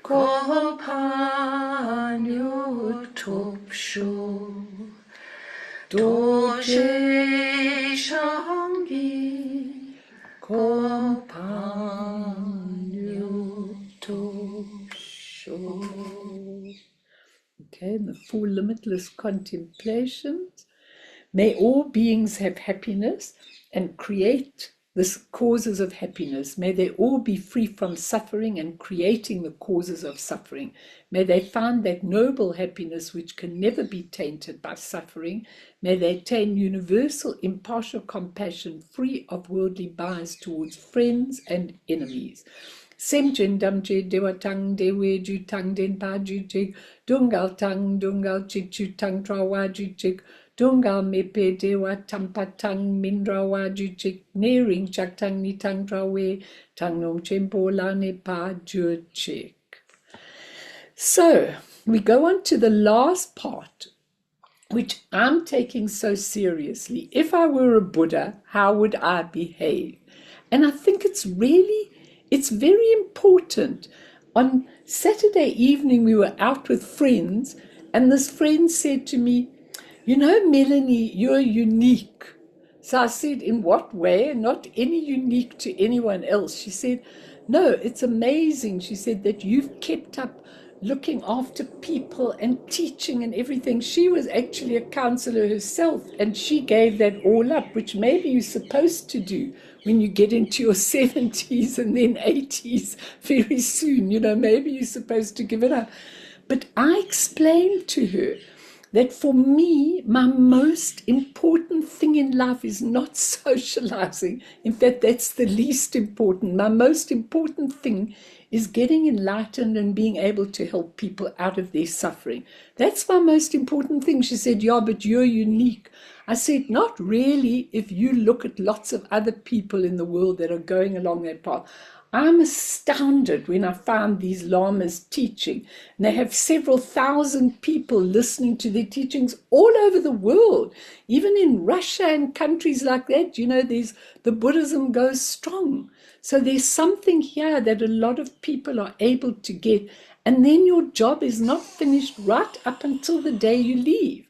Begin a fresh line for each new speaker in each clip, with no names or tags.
Kopanu topsho Doje Shangi Kopanu topsho. Okay, and the four limitless contemplations. May all beings have happiness and create the causes of happiness. May they all be free from suffering and creating the causes of suffering. May they find that noble happiness which can never be tainted by suffering. May they attain universal impartial compassion free of worldly bias towards friends and enemies. Semjen damje dewatang dewe jutang den pa jutik dungal tang dungal chik jutang trawa jutik dungal mepe dewa tampatang mindrawa jutik nering chaktang nitang trawe tangnong chempo la ne pa jutik. So we go on to the last part, which I'm taking so seriously. If I were a Buddha, how would I behave? And I think it's very important. On Saturday evening, we were out with friends, and this friend said to me, you know, Melanie, you're unique. So I said, in what way? Not any unique to anyone else. She said, no, it's amazing. She said that you've kept up looking after people and teaching and everything. She was actually a counselor herself, and she gave that all up, which maybe you're supposed to do when you get into your 70s and then 80s very soon. You know, maybe you're supposed to give it up. But I explained to her that for me, my most important thing in life is not socializing. In fact, that's the least important. My most important thing is getting enlightened and being able to help people out of their suffering. That's my most important thing. She said, yeah, but you're unique. I said, not really if you look at lots of other people in the world that are going along that path. I'm astounded when I find these lamas teaching, and they have several thousand people listening to their teachings all over the world, even in Russia and countries like that. You know, the Buddhism goes strong. So there's something here that a lot of people are able to get, and then your job is not finished right up until the day you leave.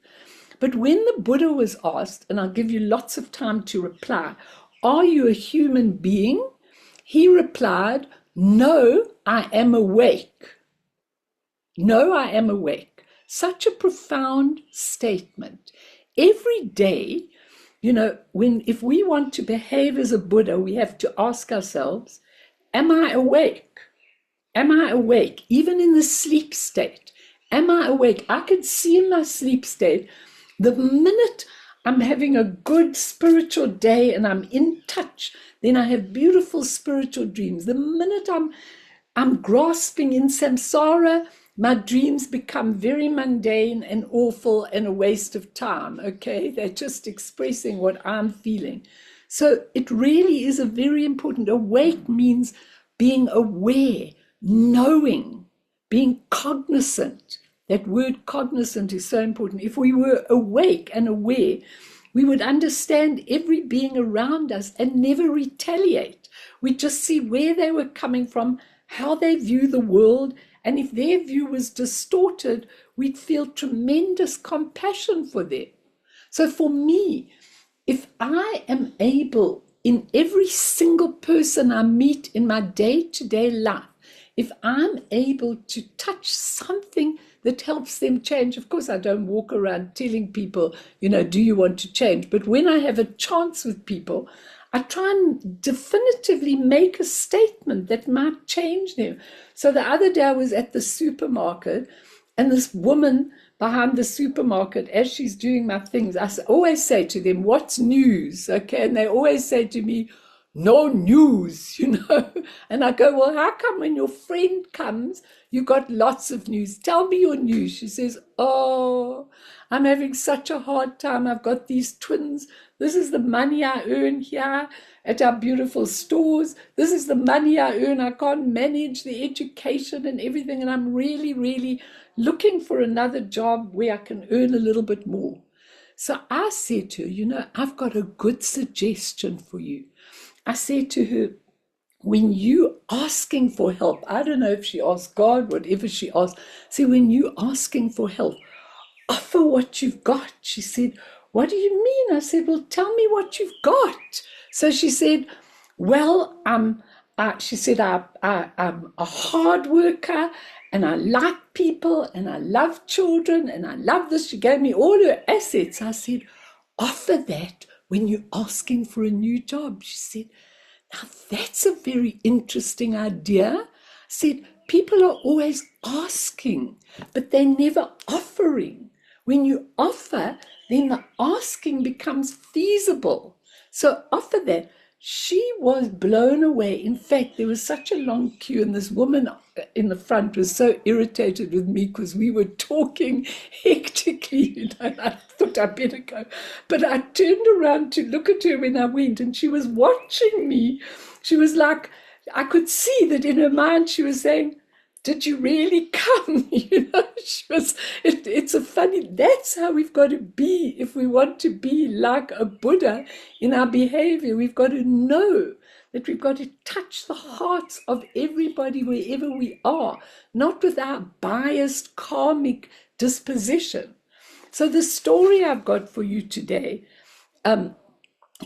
But when the Buddha was asked, and I'll give you lots of time to reply, are you a human being? He replied, no, I am awake. No, I am awake. Such a profound statement. Every day, you know, if we want to behave as a Buddha, we have to ask ourselves, am I awake? Am I awake? Even in the sleep state, am I awake? I can see in my sleep state, the minute I'm having a good spiritual day and I'm in touch, then I have beautiful spiritual dreams. The minute I'm grasping in samsara, my dreams become very mundane and awful and a waste of time, okay? They're just expressing what I'm feeling. So it really is a very important. Awake means being aware, knowing, being cognizant. That word cognizant is so important. If we were awake and aware, we would understand every being around us and never retaliate. We'd just see where they were coming from, how they view the world, and if their view was distorted, we'd feel tremendous compassion for them. So for me, if I am able, in every single person I meet in my day-to-day life, if I'm able to touch something that helps them change, of course I don't walk around telling people, you know, do you want to change? But when I have a chance with people, I try and definitively make a statement that might change them. So the other day I was at the supermarket, and this woman behind the supermarket, as she's doing my things, I always say to them, what's news? Okay, and they always say to me, no news, you know. And I go, well, how come when your friend comes, you got lots of news? Tell me your news. She says, oh, I'm having such a hard time. I've got these twins. This is the money I earn here at our beautiful stores. This is the money I earn. I can't manage the education and everything. And I'm really, really looking for another job where I can earn a little bit more. So I said to her, you know, I've got a good suggestion for you. I said to her, when you asking for help, I don't know if she asked God, whatever she asked. See, when you asking for help, offer what you've got. She said, what do you mean? I said, well, tell me what you've got. So she said, well, she said, I'm a hard worker and I like people and I love children and I love this. She gave me all her assets. I said, offer that when you're asking for a new job. She said, now that's a very interesting idea. I said, people are always asking, but they're never offering. When you offer, then the asking becomes feasible. So offer that. She was blown away. In fact, there was such a long queue, and this woman in the front was so irritated with me because we were talking hectically, and I thought I better go. But I turned around to look at her when I went, and she was watching me. She was like, I could see that in her mind she was saying, did you really come? It's a funny, that's how we've got to be if we want to be like a Buddha in our behavior. We've got to know that we've got to touch the hearts of everybody wherever we are, not with our biased karmic disposition. So the story I've got for you today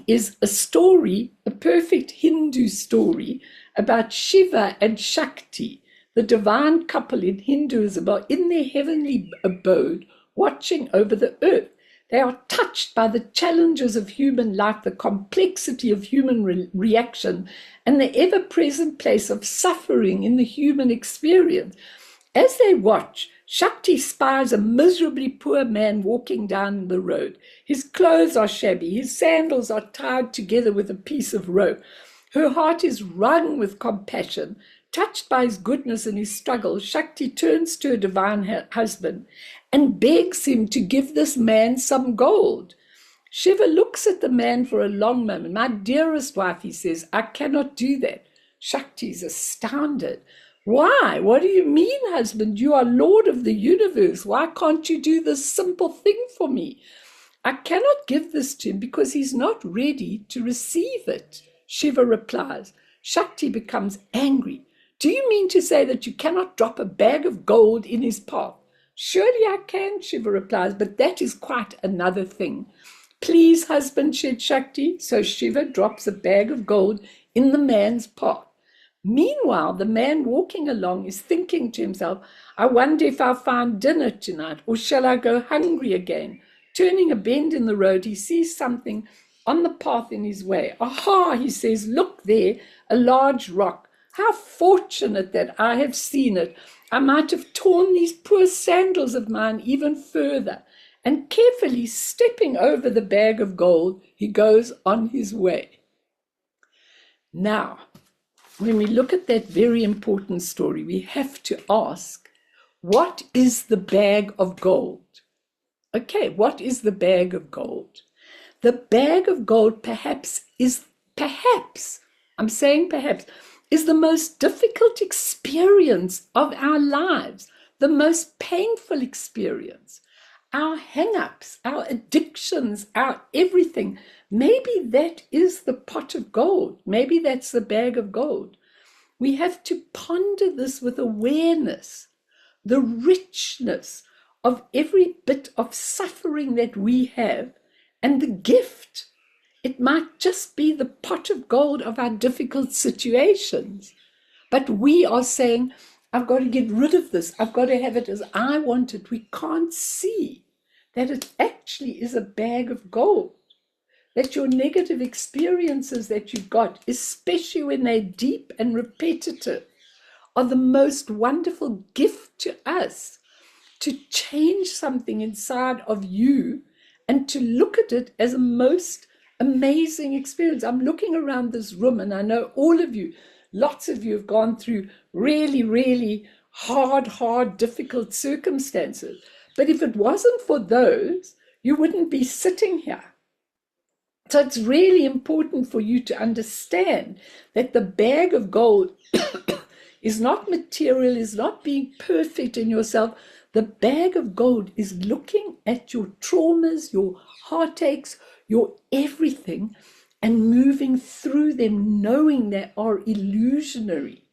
is a story, a perfect Hindu story about Shiva and Shakti, the divine couple in Hinduism, are in their heavenly abode watching over the earth. They are touched by the challenges of human life, the complexity of human reaction, and the ever-present place of suffering in the human experience. As they watch, Shakti spies a miserably poor man walking down the road. His clothes are shabby, his sandals are tied together with a piece of rope. Her heart is wrung with compassion. Touched by his goodness and his struggle, Shakti turns to her divine husband and begs him to give this man some gold. Shiva looks at the man for a long moment. My dearest wife, he says, I cannot do that. Shakti is astounded. Why? What do you mean, husband? You are Lord of the universe. Why can't you do this simple thing for me? I cannot give this to him because he's not ready to receive it, Shiva replies. Shakti becomes angry. Do you mean to say that you cannot drop a bag of gold in his path? Surely I can, Shiva replies, but that is quite another thing. Please, husband, said Shakti. So Shiva drops a bag of gold in the man's path. Meanwhile, the man walking along is thinking to himself, I wonder if I'll find dinner tonight, or shall I go hungry again? Turning a bend in the road, he sees something on the path in his way. Aha, he says, look there, a large rock. How fortunate that I have seen it. I might have torn these poor sandals of mine even further. And carefully stepping over the bag of gold, he goes on his way. Now, when we look at that very important story, we have to ask, what is the bag of gold? Okay, what is the bag of gold? The bag of gold perhaps, I'm saying perhaps, is the most difficult experience of our lives, the most painful experience. Our hang-ups, our addictions, our everything. Maybe that is the pot of gold. Maybe that's the bag of gold. We have to ponder this with awareness, the richness of every bit of suffering that we have, and the gift. It might just be the pot of gold of our difficult situations. But we are saying, I've got to get rid of this. I've got to have it as I want it. We can't see that it actually is a bag of gold. That your negative experiences that you got, especially when they're deep and repetitive, are the most wonderful gift to us to change something inside of you and to look at it as a most amazing experience. I'm looking around this room and I know all of you, lots of you have gone through really, really hard, difficult circumstances. But if it wasn't for those, you wouldn't be sitting here. So it's really important for you to understand that the bag of gold is not material, is not being perfect in yourself. The bag of gold is looking at your traumas, your heartaches, your everything, and moving through them, knowing they are illusionary.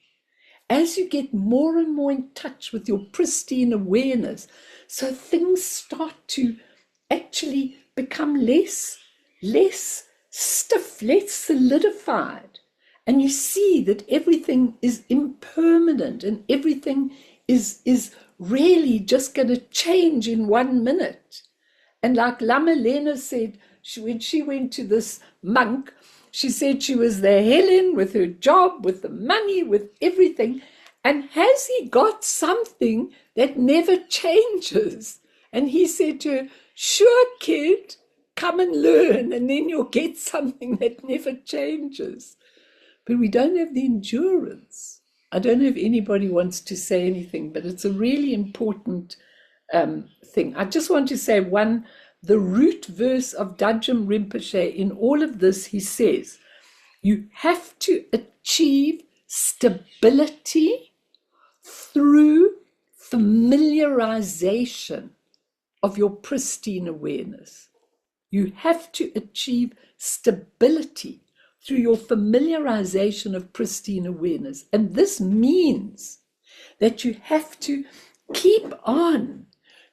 as you get more and more in touch with your pristine awareness, so things start to actually become less stiff, less solidified. And you see that everything is impermanent and everything is really just going to change in 1 minute. And like Lama Lena said, when she went to this monk, she said she was the Helen with her job, with the money, with everything. And has he got something that never changes? And he said to her, sure, kid, come and learn, and then you'll get something that never changes. But we don't have the endurance. I don't know if anybody wants to say anything, but it's a really important thing. I just want to say the root verse of Dajjam Rinpoche, in all of this, he says, you have to achieve stability through familiarization of your pristine awareness. You have to achieve stability through your familiarization of pristine awareness. And this means that you have to keep on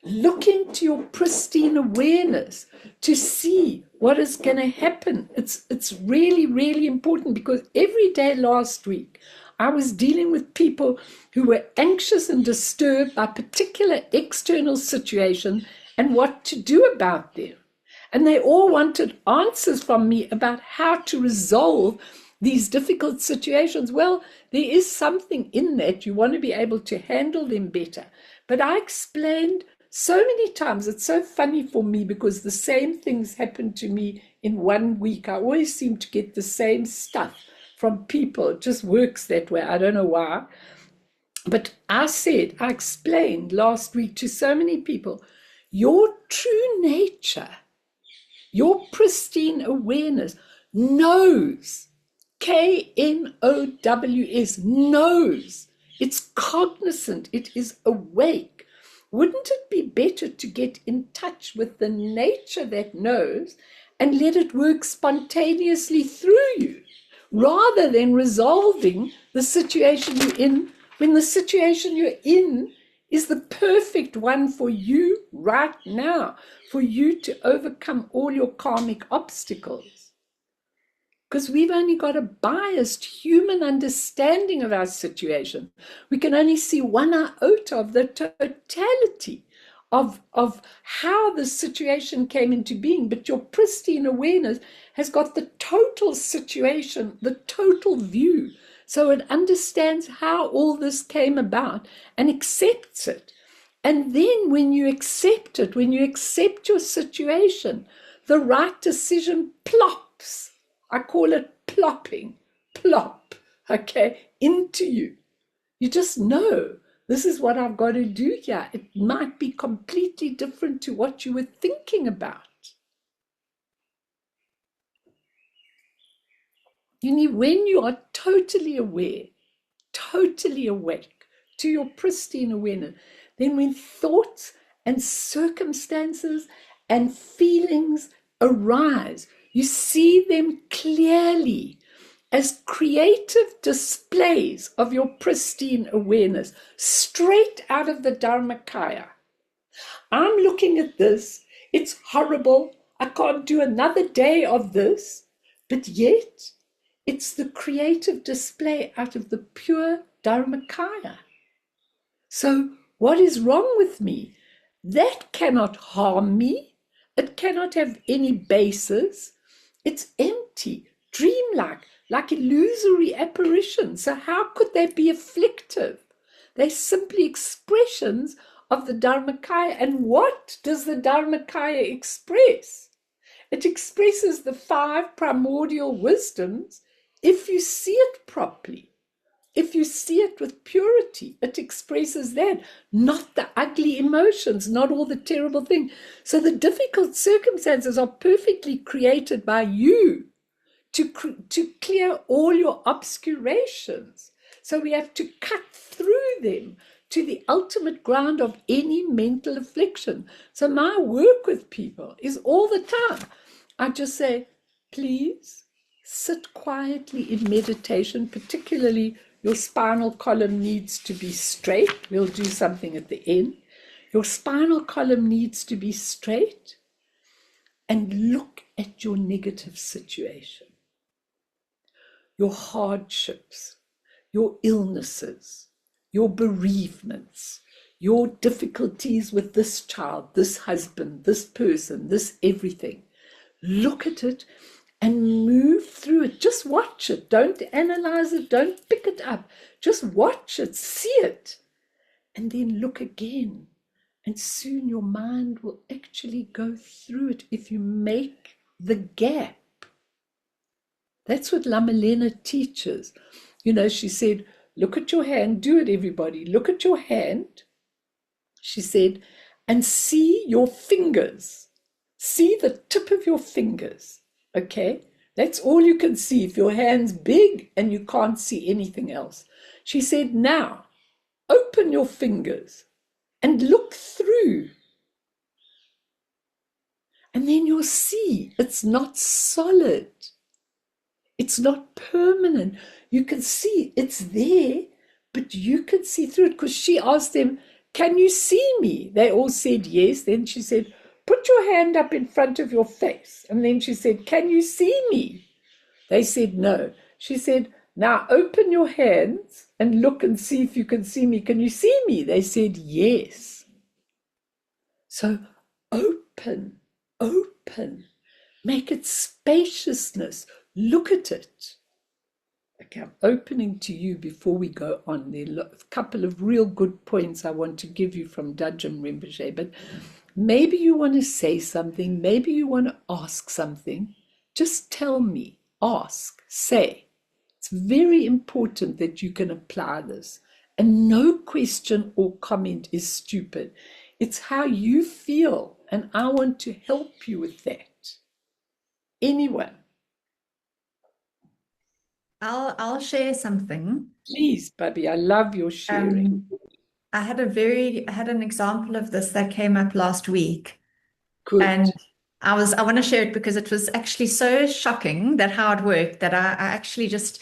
looking to your pristine awareness to see what is going to happen. It's really, really important, because every day last week, I was dealing with people who were anxious and disturbed by particular external situations and what to do about them. And they all wanted answers from me about how to resolve these difficult situations. Well, there is something in that. You want to be able to handle them better. But I explained so many times, it's so funny for me because the same things happen to me in 1 week. I always seem to get the same stuff from people. It just works that way. I don't know why. But I explained last week to so many people, your true nature, your pristine awareness knows, Knows, knows. It's cognizant. It is awake. Wouldn't it be better to get in touch with the nature that knows and let it work spontaneously through you, rather than resolving the situation you're in, when the situation you're in is the perfect one for you right now, for you to overcome all your karmic obstacles? Because we've only got a biased human understanding of our situation. We can only see 1 iota of the totality of how the situation came into being. But your pristine awareness has got the total situation, the total view. So it understands how all this came about and accepts it. And then when you accept it, when you accept your situation, the right decision plops. I call it plopping, plop, okay, into you. You just know, this is what I've got to do here. It might be completely different to what you were thinking about. You need, when you are totally aware, totally awake to your pristine awareness, then when thoughts and circumstances and feelings arise, you see them clearly as creative displays of your pristine awareness, straight out of the Dharmakaya. I'm looking at this, it's horrible, I can't do another day of this, but yet it's the creative display out of the pure Dharmakaya. So what is wrong with me? That cannot harm me. It cannot have any basis. It's empty, dreamlike, like illusory apparition. So how could they be afflictive? They're simply expressions of the Dharmakaya. And what does the Dharmakaya express? It expresses the 5 primordial wisdoms if you see it properly. If you see it with purity, it expresses that, not the ugly emotions, not all the terrible things. So the difficult circumstances are perfectly created by you to clear all your obscurations. So we have to cut through them to the ultimate ground of any mental affliction. So my work with people is all the time. I just say, please sit quietly in meditation, particularly Your spinal column needs to be straight. We'll do something at the end. Your spinal column needs to be straight. And look at your negative situation, your hardships, your illnesses, your bereavements, your difficulties with this child, this husband, this person, this everything. Look at it and move through it. Just watch it. Don't analyze it. Don't pick it up. Just watch it, see it, and then look again. And soon your mind will actually go through it if you make the gap. That's what Lamelena teaches. You know, she said, look at your hand. Do it, everybody. Look at your hand, she said, and see your fingers. See the tip of your fingers, okay? That's all you can see if your hand's big and you can't see anything else. She said, now, open your fingers and look through. And then you'll see it's not solid. It's not permanent. You can see it's there, but you can see through it. Because she asked them, can you see me? They all said yes. Then she said, put your hand up in front of your face. And then she said, can you see me? They said no. She said, now open your hands and look and see if you can see me. Can you see me? They said yes. So open. Make it spaciousness. Look at it. Okay, I'm opening to you before we go on. There are a couple of real good points I want to give you from Dajjam Rinpoche, but maybe you want to say something, maybe you want to ask something. Just tell me, ask, say. It's very important that you can apply this. And no question or comment is stupid. It's how you feel, and I want to help you with that. Anyone?
I'll share something.
Please, Bubby, I love your sharing.
I had an example of this that came up last week.
Good.
And I want to share it because it was actually so shocking that how it worked that I actually just,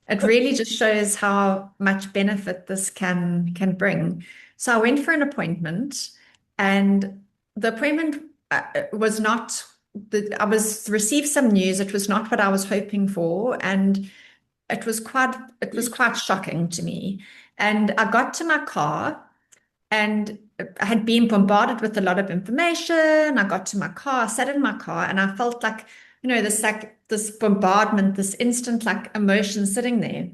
it really just shows how much benefit this can bring. So I went for an appointment, and the appointment was not, I received some news. It was not what I was hoping for, and it was quite shocking to me. And I got to my car, and I had been bombarded with a lot of information. I got to my car, I sat in my car, and I felt like, this bombardment, this instant like emotion sitting there.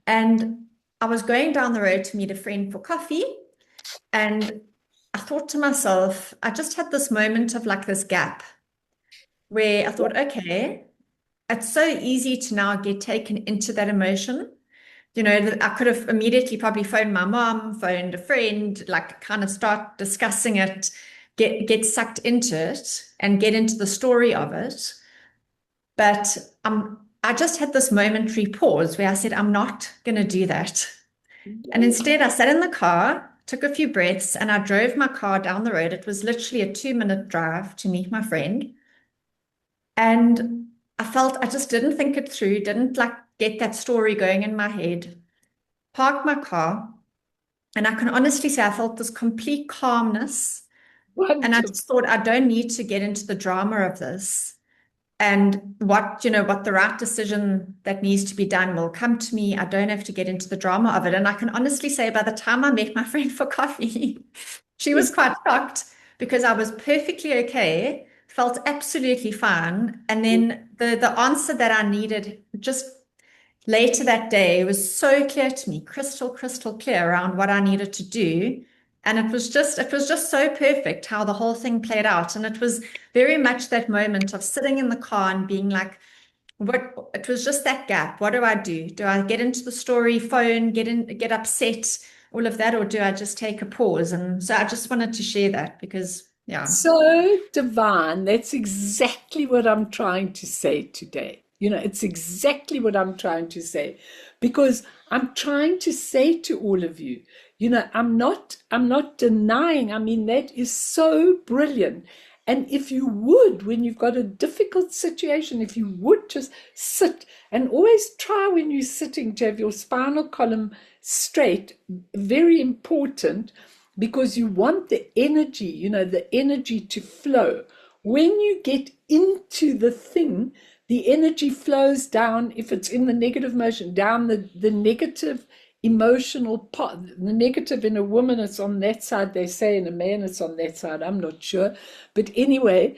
And I was going down the road to meet a friend for coffee, and I thought to myself, I just had this moment of like this gap where I thought, okay, it's so easy to now get taken into that emotion. I could have immediately probably phoned my mom, phoned a friend, like kind of start discussing it, get sucked into it and get into the story of it. But I just had this momentary pause where I said, I'm not going to do that. And instead I sat in the car, took a few breaths, and I drove my car down the road. It was literally a 2-minute drive to meet my friend. And I felt I just didn't think it through, didn't like get that story going in my head, parked my car, and I can honestly say I felt this complete calmness.
Wonderful.
And I just thought, I don't need to get into the drama of this. And what the right decision that needs to be done will come to me. I don't have to get into the drama of it. And I can honestly say by the time I met my friend for coffee, she was quite shocked because I was perfectly okay, felt absolutely fine. And then the answer that I needed just later that day was so clear to me, crystal clear around what I needed to do. And it was just so perfect how the whole thing played out. And it was very much that moment of sitting in the car and being like, it was just that gap. What do I do? Do I get into the story, phone, get upset, all of that, or do I just take a pause? And so I just wanted to share that because, yeah.
So divine. That's exactly what I'm trying to say today. It's exactly what I'm trying to say, because I'm trying to say to all of you, I'm not denying. I mean, that is so brilliant. And if you would, when you've got a difficult situation, if you would just sit, and always try when you're sitting to have your spinal column straight, very important, because you want the energy, the energy to flow. When you get into the thing, the energy flows down, if it's in the negative motion, down the negative emotional part. The negative in a woman, it's on that side, they say. In a man, it's on that side. I'm not sure. But anyway,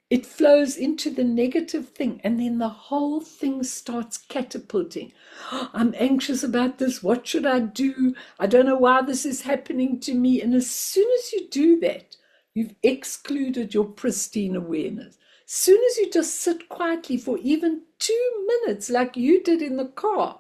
it flows into the negative thing, and then the whole thing starts catapulting. I'm anxious about this. What should I do? I don't know why this is happening to me. And as soon as you do that, you've excluded your pristine awareness. As soon as you just sit quietly for even 2 minutes, like you did in the car,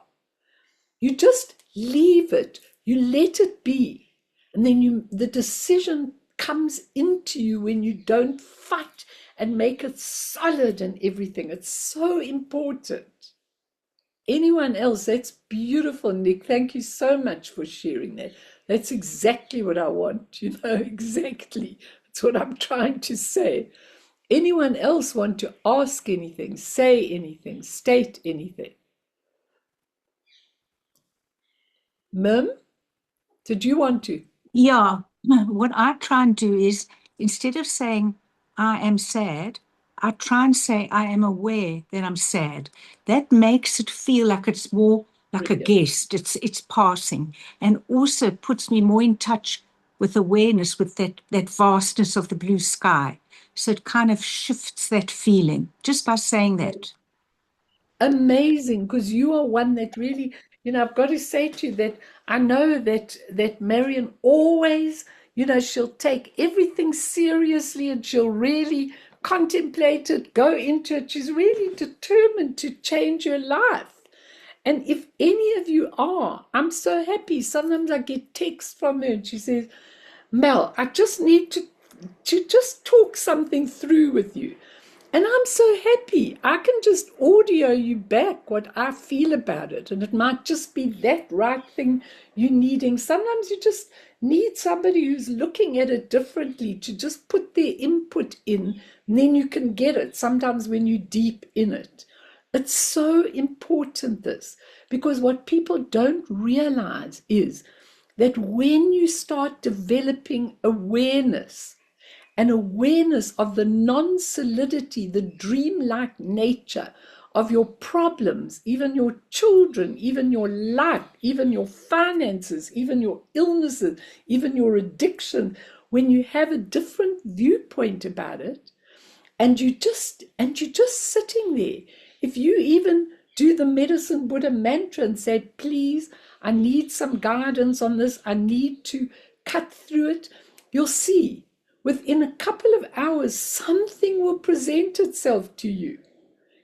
you just leave it, you let it be. And then the decision comes into you when you don't fight and make it solid and everything. It's so important. Anyone else? That's beautiful, Nick. Thank you so much for sharing that. That's exactly what I want, exactly. That's what I'm trying to say. Anyone else want to ask anything, say anything, state anything? Mim, did you want to?
Yeah, what I try and do is instead of saying I am sad, I try and say I am aware that I'm sad. That makes it feel like it's more like a guest. It's passing, and also puts me more in touch with awareness, with that vastness of the blue sky. So it kind of shifts that feeling just by saying that.
Amazing, because you are one that really, I've got to say to you that I know that Marion always, she'll take everything seriously, and she'll really contemplate it, go into it. She's really determined to change her life. And if any of you are, I'm so happy. Sometimes I get texts from her and she says, Mel, I just need to just talk something through with you. And I'm so happy. I can just audio you back what I feel about it. And it might just be that right thing you're needing. Sometimes you just need somebody who's looking at it differently to just put their input in, and then you can get it sometimes when you're deep in it. It's so important, this, because what people don't realize is that when you start developing awareness, an awareness of the non-solidity, the dreamlike nature of your problems, even your children, even your life, even your finances, even your illnesses, even your addiction, when you have a different viewpoint about it, and you're just sitting there. If you even do the Medicine Buddha mantra and say, please, I need some guidance on this, I need to cut through it, you'll see within a couple of hours, something will present itself to you.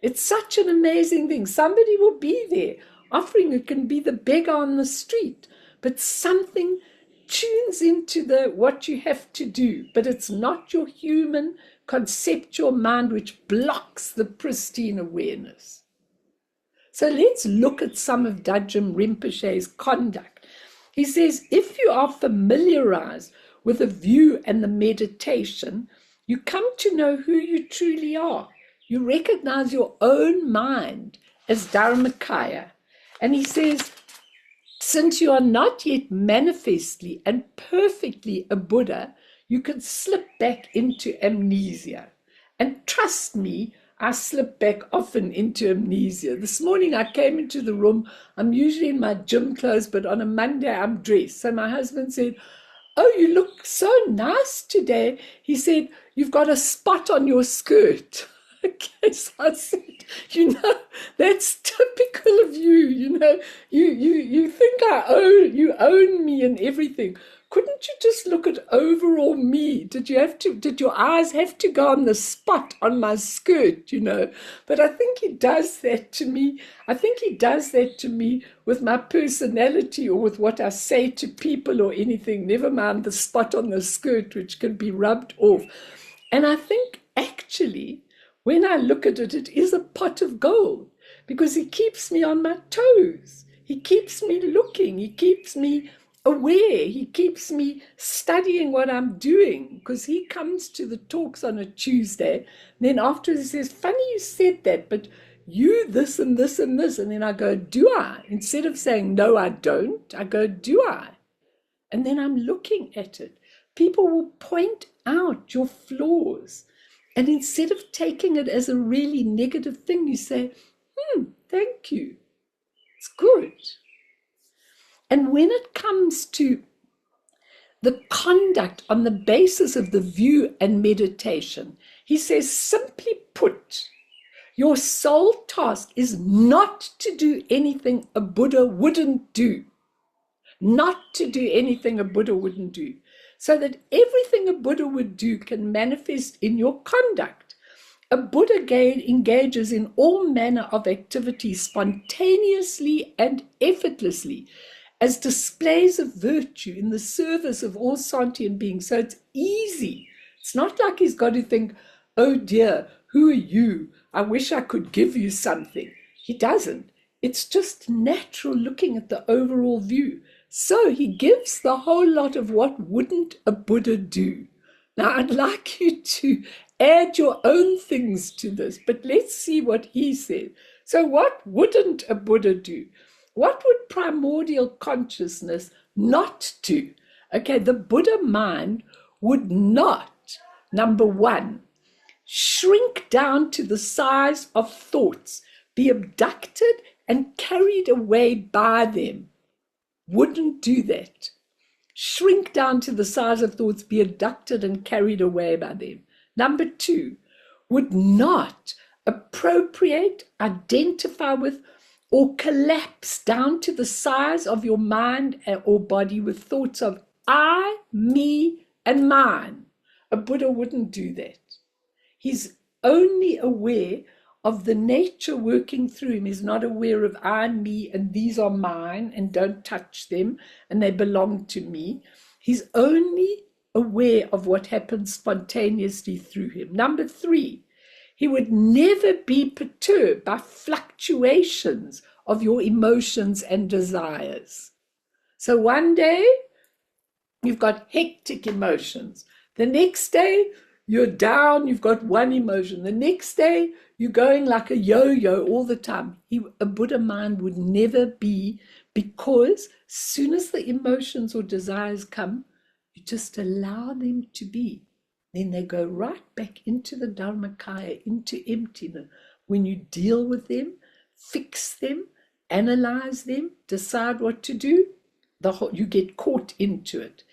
It's such an amazing thing. Somebody will be there offering. It can be the beggar on the street, but something tunes into what you have to do. But it's not your human conceptual mind which blocks the pristine awareness. So let's look at some of Dajjal Rinpoche's conduct. He says, if you are familiarized with the view and the meditation, you come to know who you truly are. You recognize your own mind as Dharmakaya. And he says, since you are not yet manifestly and perfectly a Buddha, you can slip back into amnesia. And trust me, I slip back often into amnesia. This morning I came into the room. I'm usually in my gym clothes, but on a Monday I'm dressed. So my husband said, oh, you look so nice today. He said, you've got a spot on your skirt. Okay, so I said, that's typical of you. You think you own me and everything. Couldn't you just look at overall me? Did your eyes have to go on the spot on my skirt, But I think he does that to me. I think he does that to me with my personality or with what I say to people or anything, never mind the spot on the skirt, which can be rubbed off. And I think actually, when I look at it, it is a pot of gold because he keeps me on my toes. He keeps me looking. He keeps me aware. He keeps me studying what I'm doing, because he comes to the talks on a Tuesday. And then afterwards he says, funny you said that, but you this and this and this. And then I go, do I? Instead of saying, no, I don't, I go, do I? And then I'm looking at it. People will point out your flaws. And instead of taking it as a really negative thing, you say, thank you. It's good. And when it comes to the conduct on the basis of the view and meditation, he says, simply put, your sole task is not to do anything a Buddha wouldn't do. Not to do anything a Buddha wouldn't do. So that everything a Buddha would do can manifest in your conduct. A Buddha engages in all manner of activities spontaneously and effortlessly as displays of virtue in the service of all sentient beings. So it's easy. It's not like he's got to think, oh dear, who are you? I wish I could give you something. He doesn't. It's just natural looking at the overall view. So he gives the whole lot of what wouldn't a Buddha do. Now, I'd like you to add your own things to this, but let's see what he said. So what wouldn't a Buddha do? What would primordial consciousness not do? Okay, the Buddha mind would not, number one, shrink down to the size of thoughts, be abducted and carried away by them. Wouldn't do that. Shrink down to the size of thoughts, be abducted and carried away by them. Number two, would not appropriate, identify with, or collapse down to the size of your mind or body with thoughts of I, me, and mine. A Buddha wouldn't do that. He's only aware of the nature working through him. He's not aware of I, me, and these are mine, and don't touch them, and they belong to me. He's only aware of what happens spontaneously through him. Number three, he would never be perturbed by fluctuations of your emotions and desires. So one day, you've got hectic emotions. The next day, you're down, you've got one emotion. The next day, you're going like a yo-yo all the time. A Buddha mind would never be, because as soon as the emotions or desires come, you just allow them to be. Then they go right back into the Dharmakaya, into emptiness. When you deal with them, fix them, analyze them, decide what to do, you get caught into it.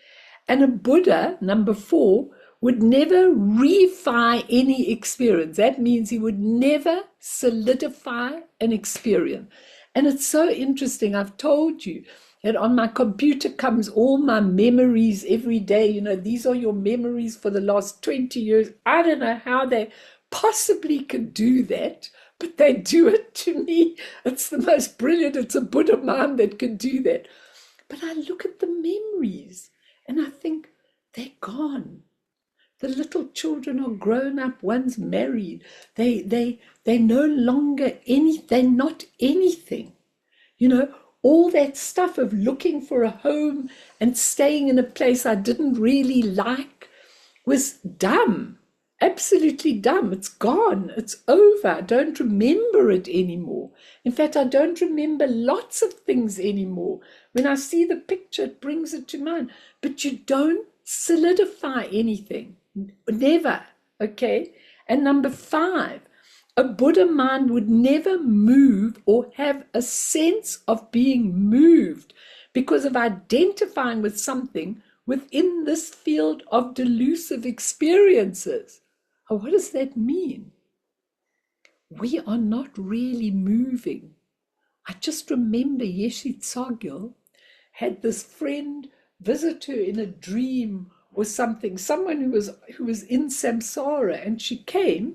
And a Buddha, number four, would never reify any experience. That means he would never solidify an experience. And it's so interesting. I've told you that on my computer comes all my memories every day. You know, these are your memories for the last 20 years. I don't know how they possibly could do that, but they do it to me. It's the most brilliant. It's a Buddha mind that can do that. But I look at the memories and I think, they're gone. The little children are grown up, one's married. They're no longer they're not anything. You know, all that stuff of looking for a home and staying in a place I didn't really like was dumb, absolutely dumb. It's gone, it's over. I don't remember it anymore. In fact, I don't remember lots of things anymore. When I see the picture, it brings it to mind. But you don't solidify anything. Never, okay? And number five, a Buddha mind would never move or have a sense of being moved because of identifying with something within this field of delusive experiences. Oh, what does that mean? We are not really moving. I just remember Yeshe Tsogyal had this friend visit her in a dream or something, someone who was in samsara, and she came,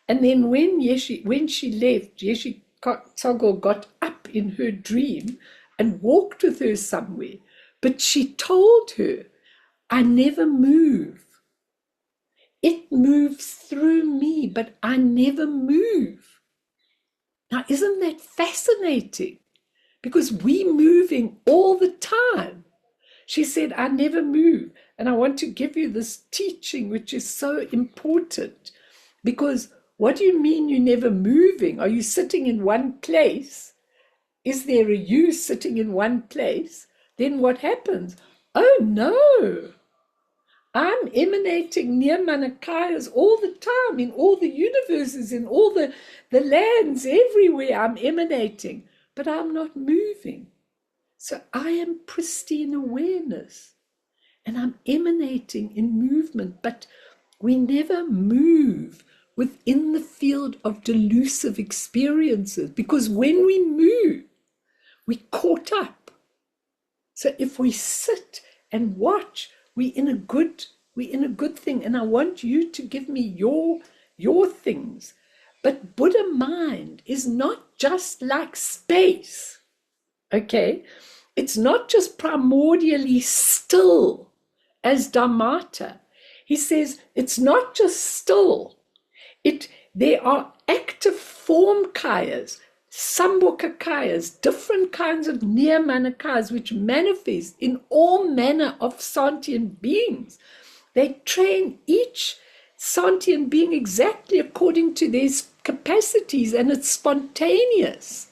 and then when she left, Yeshe Tsogyal got up in her dream and walked with her somewhere, but she told her, I never move. It moves through me, but I never move. Now, isn't that fascinating? because we're moving all the time. She said, I never move. And I want to give you this teaching, which is so important, because what do you mean you're never moving? Are you sitting in one place? Is there a you sitting in one place? Then what happens? Oh no, I'm emanating near Manakayas all the time, in all the universes, in all the lands, everywhere I'm emanating, but I'm not moving. So I am pristine awareness, and I'm emanating in movement, but we never move within the field of delusive experiences, because when we move, we caught up. So if we sit and watch, we're in a good thing. And I want you to give me your things. But Buddha mind is not just like space. Okay? It's not just primordially still as Dharmata. He says it's not just still. There are active form kayas, sambhaka kayas, different kinds of near manakayas which manifest in all manner of sentient beings. They train each sentient being exactly according to their capacities, and it's spontaneous.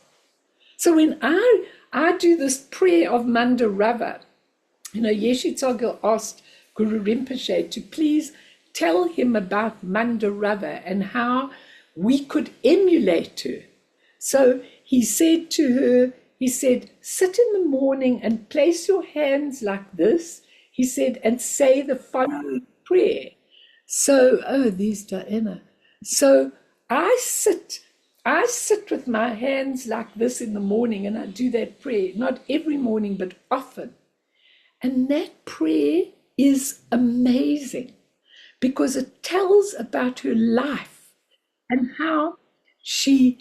So when I do this prayer of Mandarava, Yeshe Tsogyal asked Guru Rinpoche to please tell him about Mandarava and how we could emulate her. So he said to her, sit in the morning and place your hands like this, he said, and say the following prayer. So, these Diana. So I sit with my hands like this in the morning, and I do that prayer, not every morning, but often. And that prayer is amazing, because it tells about her life and how she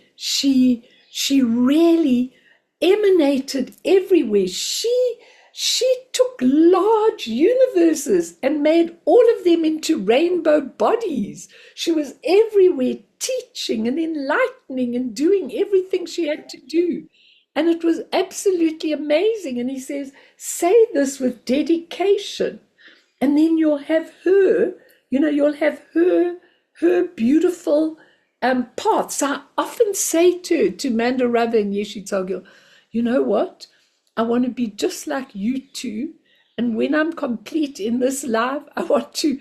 really emanated everywhere. She took large universes and made all of them into rainbow bodies. She was everywhere teaching and enlightening and doing everything she had to do. And it was absolutely amazing. And he says, say this with dedication, and then you'll have her, you'll have her beautiful paths. I often say to Mandarava and Yeshe Tsogyal, you know what? I want to be just like you two. And when I'm complete in this life, I want to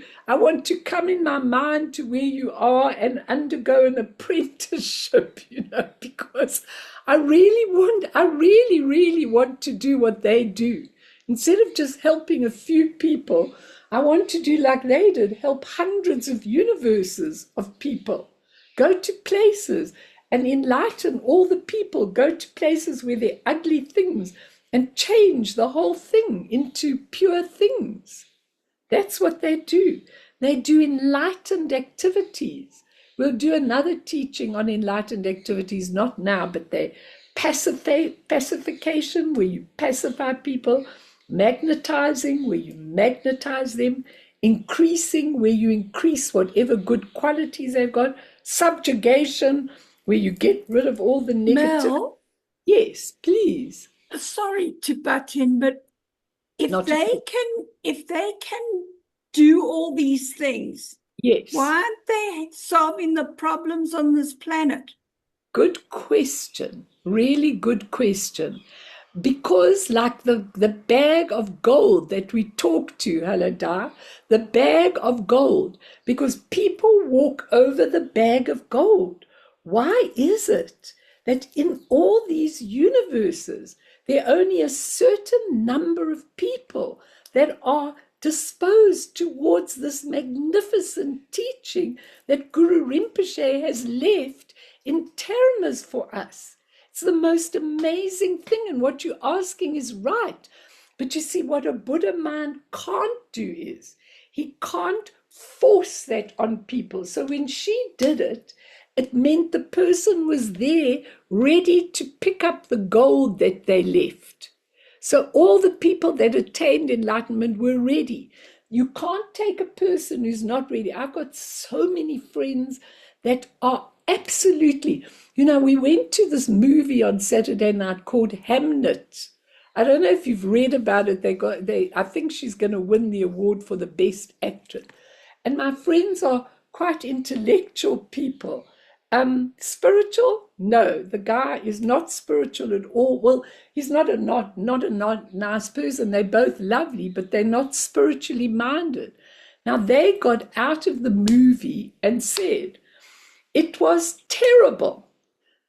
come in my mind to where you are and undergo an apprenticeship, because I really, really want to do what they do. Instead of just helping a few people, I want to do like they did, help hundreds of universes of people. Go to places and enlighten all the people. Go to places where there are ugly things and change the whole thing into pure things. That's what they do. They do enlightened activities. We'll do another teaching on enlightened activities, not now, but they pacification, where you pacify people, magnetizing, where you magnetize them, increasing, where you increase whatever good qualities they've got, subjugation, where you get rid of all the negative.
Mel,
Yes, please.
sorry to butt in, but if
Not
they can do all these things,
Yes.
why aren't they solving the problems on this planet?
Good question. Really good question. Because like the bag of gold that we talk to, Halada, the bag of gold, because people walk over the bag of gold. Why is it that in all these universes, there are only a certain number of people that are disposed towards this magnificent teaching that Guru Rinpoche has left in Termas for us? It's the most amazing thing, and what you're asking is right. But you see, what a Buddha mind can't do is, he can't force that on people. So when she did it, it meant the person was there ready to pick up the gold that they left. So all the people that attained enlightenment were ready. You can't take a person who's not ready. I've got so many friends that are absolutely. You know, we went to this movie on Saturday night called Hamnet. I don't know if you've read about it. I think she's going to win the award for the best actress. And my friends are quite intellectual people. Spiritual? No, the guy is not spiritual at all. Well, he's not a not nice person. They're both lovely, but they're not spiritually minded. Now they got out of the movie and said it was terrible.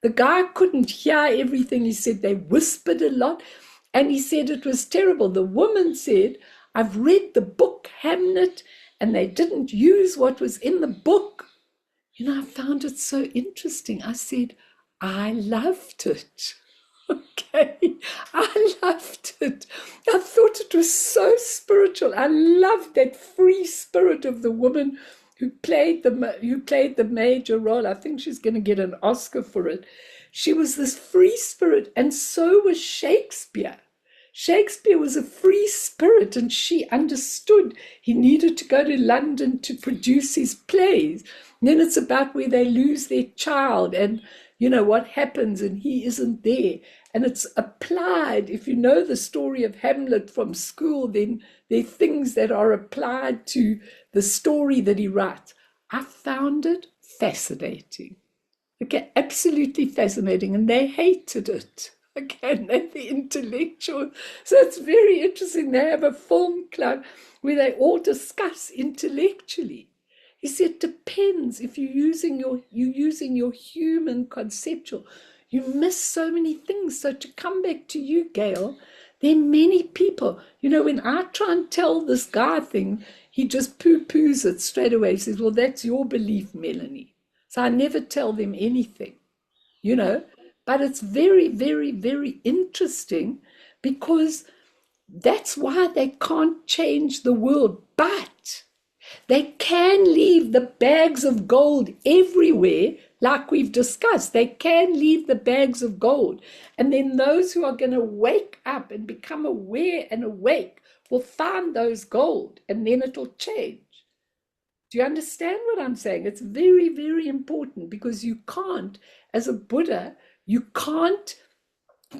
The guy couldn't hear everything. He said they whispered a lot, and he said it was terrible. The woman said, I've read the book Hamnet, and they didn't use what was in the book. You know, I found it so interesting. I said, I loved it. Okay, I loved it. I thought it was so spiritual. I loved that free spirit of the woman who played the major role. I think she's going to get an Oscar for it. She was this free spirit, and so was Shakespeare. Shakespeare was a free spirit, and she understood he needed to go to London to produce his plays. And then it's about where they lose their child and, you know, what happens, and he isn't there. And it's applied. If you know the story of Hamlet from school, then there are things that are applied to the story that he writes. I found it fascinating. Okay, absolutely fascinating. And they hated it. Again, they're the intellectual. So it's very interesting. They have a film club where they all discuss intellectually. He said it depends if you're using your human conceptual. You miss so many things. So to come back to you, Gail, there are many people. You know, when I try and tell this guy thing, he just poo-poos it straight away. He says, well, that's your belief, Melanie. So I never tell them anything, you know. But it's very, very, very interesting because that's why they can't change the world. But they can leave the bags of gold everywhere, like we've discussed. They can leave the bags of gold. And then those who are going to wake up and become aware and awake will find those gold, and then it'll change. Do you understand what I'm saying? It's very, very important because you can't, as a Buddha, you can't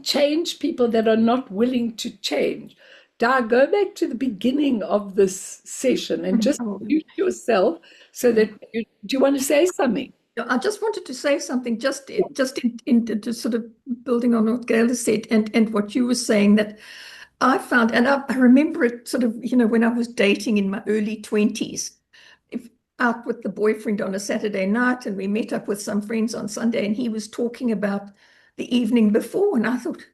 change people that are not willing to change. Dar, go back to the beginning of this session and just mute yourself so that do you want to say something?
I just wanted to say something, just in sort of building on what Gail has said and what you were saying, that I found, and I remember it sort of, you know, when I was dating in my early 20s, out with the boyfriend on a Saturday night, and we met up with some friends on Sunday, and he was talking about the evening before, and I thought,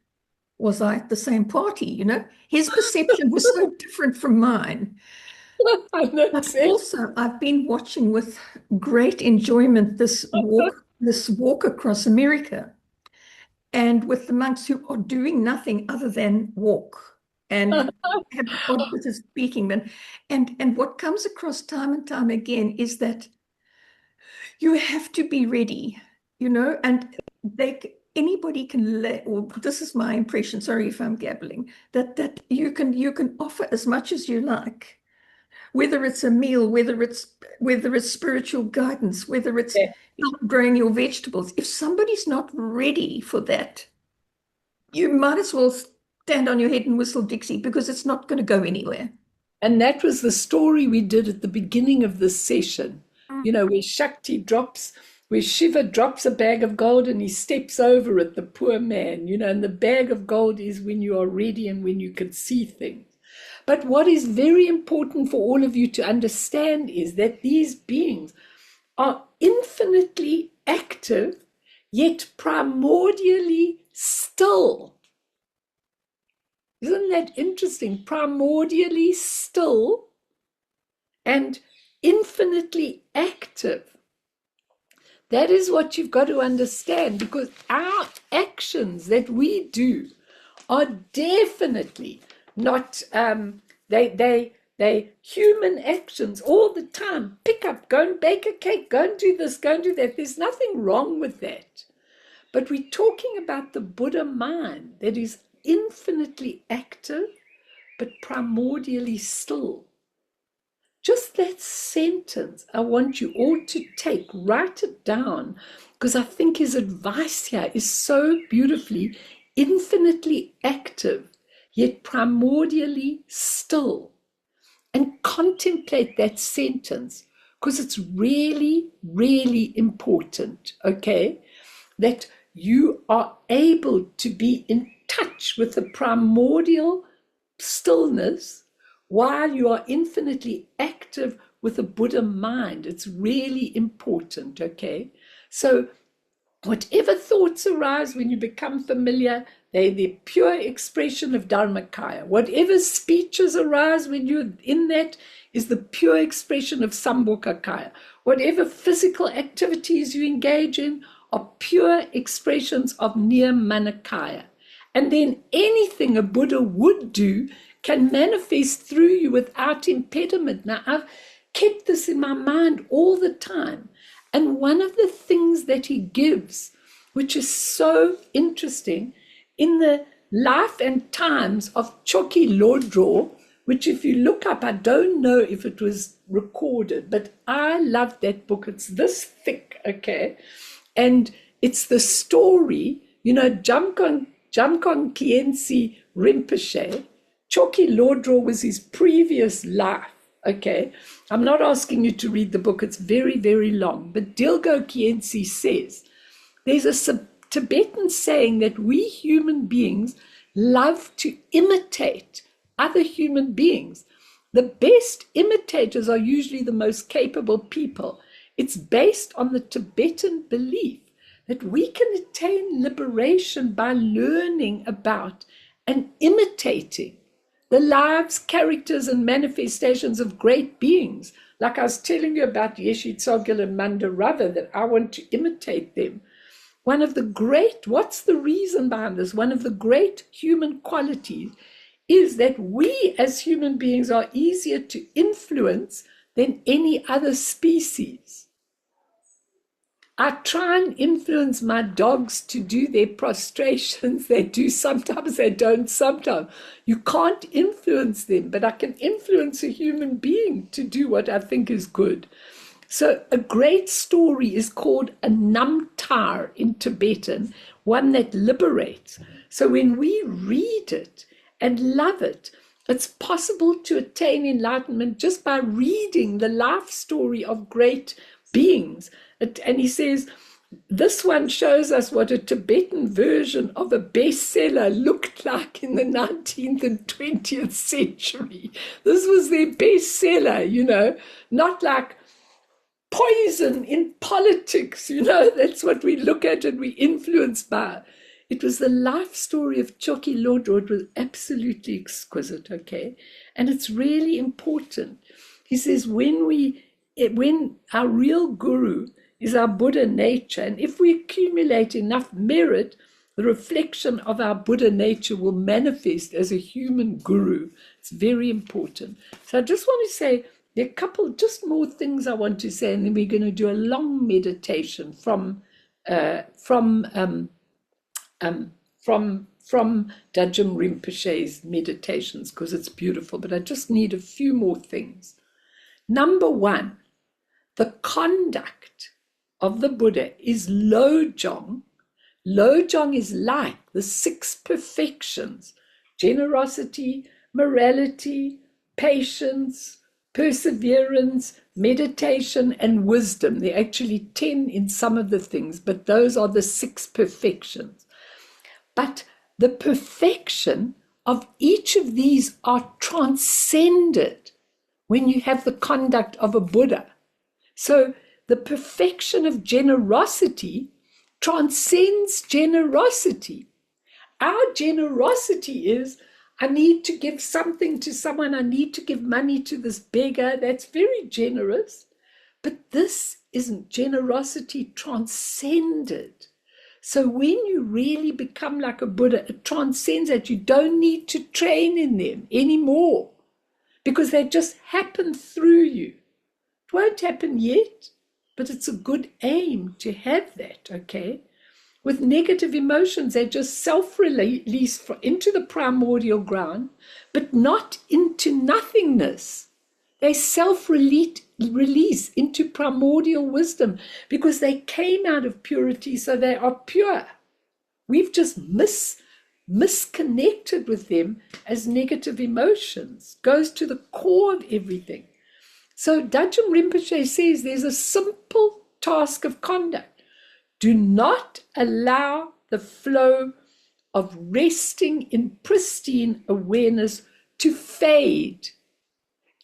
was I at the same party? You know, his perception was so different from mine. But also, I've been watching with great enjoyment this walk across America, and with the monks who are doing nothing other than walk and have God with his speaking. And what comes across time and time again is that you have to be ready, you know, and anybody can or this is my impression, sorry if I'm gabbling, that you can offer as much as you like, whether it's a meal, whether it's spiritual guidance, whether it's growing your vegetables. If somebody's not ready for that, you might as well stand on your head and whistle Dixie, because it's not going to go anywhere.
And that was the story we did at the beginning of this session, you know, where Shiva drops a bag of gold and he steps over it, the poor man, you know, and the bag of gold is when you are ready and when you can see things. But what is very important for all of you to understand is that these beings are infinitely active, yet primordially still. Isn't that interesting? Primordially still and infinitely active. That is what you've got to understand, because our actions that we do are definitely not, they human actions all the time. Pick up, go and bake a cake, go and do this, go and do that. There's nothing wrong with that. But we're talking about the Buddha mind that is infinitely active, but primordially still. Just that sentence, I want you all to write it down because I think his advice here is so beautifully infinitely active, yet primordially still. And contemplate that sentence, because it's really, really important, okay? That you are able to be in touch with the primordial stillness while you are infinitely active with a Buddha mind. It's really important, okay? So whatever thoughts arise when you become familiar, they're the pure expression of Dharmakaya. Whatever speeches arise when you're in that is the pure expression of Sambhogakaya. Whatever physical activities you engage in are pure expressions of Nirmanakaya. And then anything a Buddha would do can manifest through you without impediment. Now, I've kept this in my mind all the time. And one of the things that he gives, which is so interesting, in the life and times of Choki Lodro, which if you look up, I don't know if it was recorded, but I love that book. It's this thick, okay? And it's the story, Jamgon Khyentse Rinpoche, Choki Lodro was his previous life. Okay, I'm not asking you to read the book. It's very, very long. But Dilgo Khyentse says, there's a Tibetan saying that we human beings love to imitate other human beings. The best imitators are usually the most capable people. It's based on the Tibetan belief that we can attain liberation by learning about and imitating the lives, characters, and manifestations of great beings. Like I was telling you about Yeshe Tsogyal and Mandarava, that I want to imitate them. What's the reason behind this? One of the great human qualities is that we as human beings are easier to influence than any other species. I try and influence my dogs to do their prostrations. They do sometimes, they don't sometimes. You can't influence them, but I can influence a human being to do what I think is good. So a great story is called a namtar in Tibetan, one that liberates. So when we read it and love it, it's possible to attain enlightenment just by reading the life story of great beings. And he says, this one shows us what a Tibetan version of a bestseller looked like in the 19th and 20th century. This was their bestseller, not like poison in politics, that's what we look at and we influenced by. It was the life story of Choki Lodro. It was absolutely exquisite, okay? And it's really important. He says, when our real guru is our Buddha nature, and if we accumulate enough merit, the reflection of our Buddha nature will manifest as a human guru. It's very important. So I just want to say, there are a couple just more things I want to say, and then we're going to do a long meditation from Dajjam Rinpoche's meditations, because it's beautiful, but I just need a few more things. Number one, the conduct of the Buddha is Lojong. Lojong is like the 6 perfections: generosity, morality, patience, perseverance, meditation, and wisdom. There are actually 10 in some of the things, but those are the 6 perfections. But the perfection of each of these are transcended when you have the conduct of a Buddha. So the perfection of generosity transcends generosity. Our generosity is, I need to give something to someone, I need to give money to this beggar. That's very generous. But this isn't generosity transcended. So when you really become like a Buddha, it transcends that. You don't need to train in them anymore, because they just happen through you. It won't happen yet, but it's a good aim to have that, okay? With negative emotions, they just self-release into the primordial ground, but not into nothingness. They self-release release into primordial wisdom, because they came out of purity, so they are pure. We've just misconnected with them as negative emotions. Goes to the core of everything. So Dajjal Rinpoche says there's a simple task of conduct. Do not allow the flow of resting in pristine awareness to fade.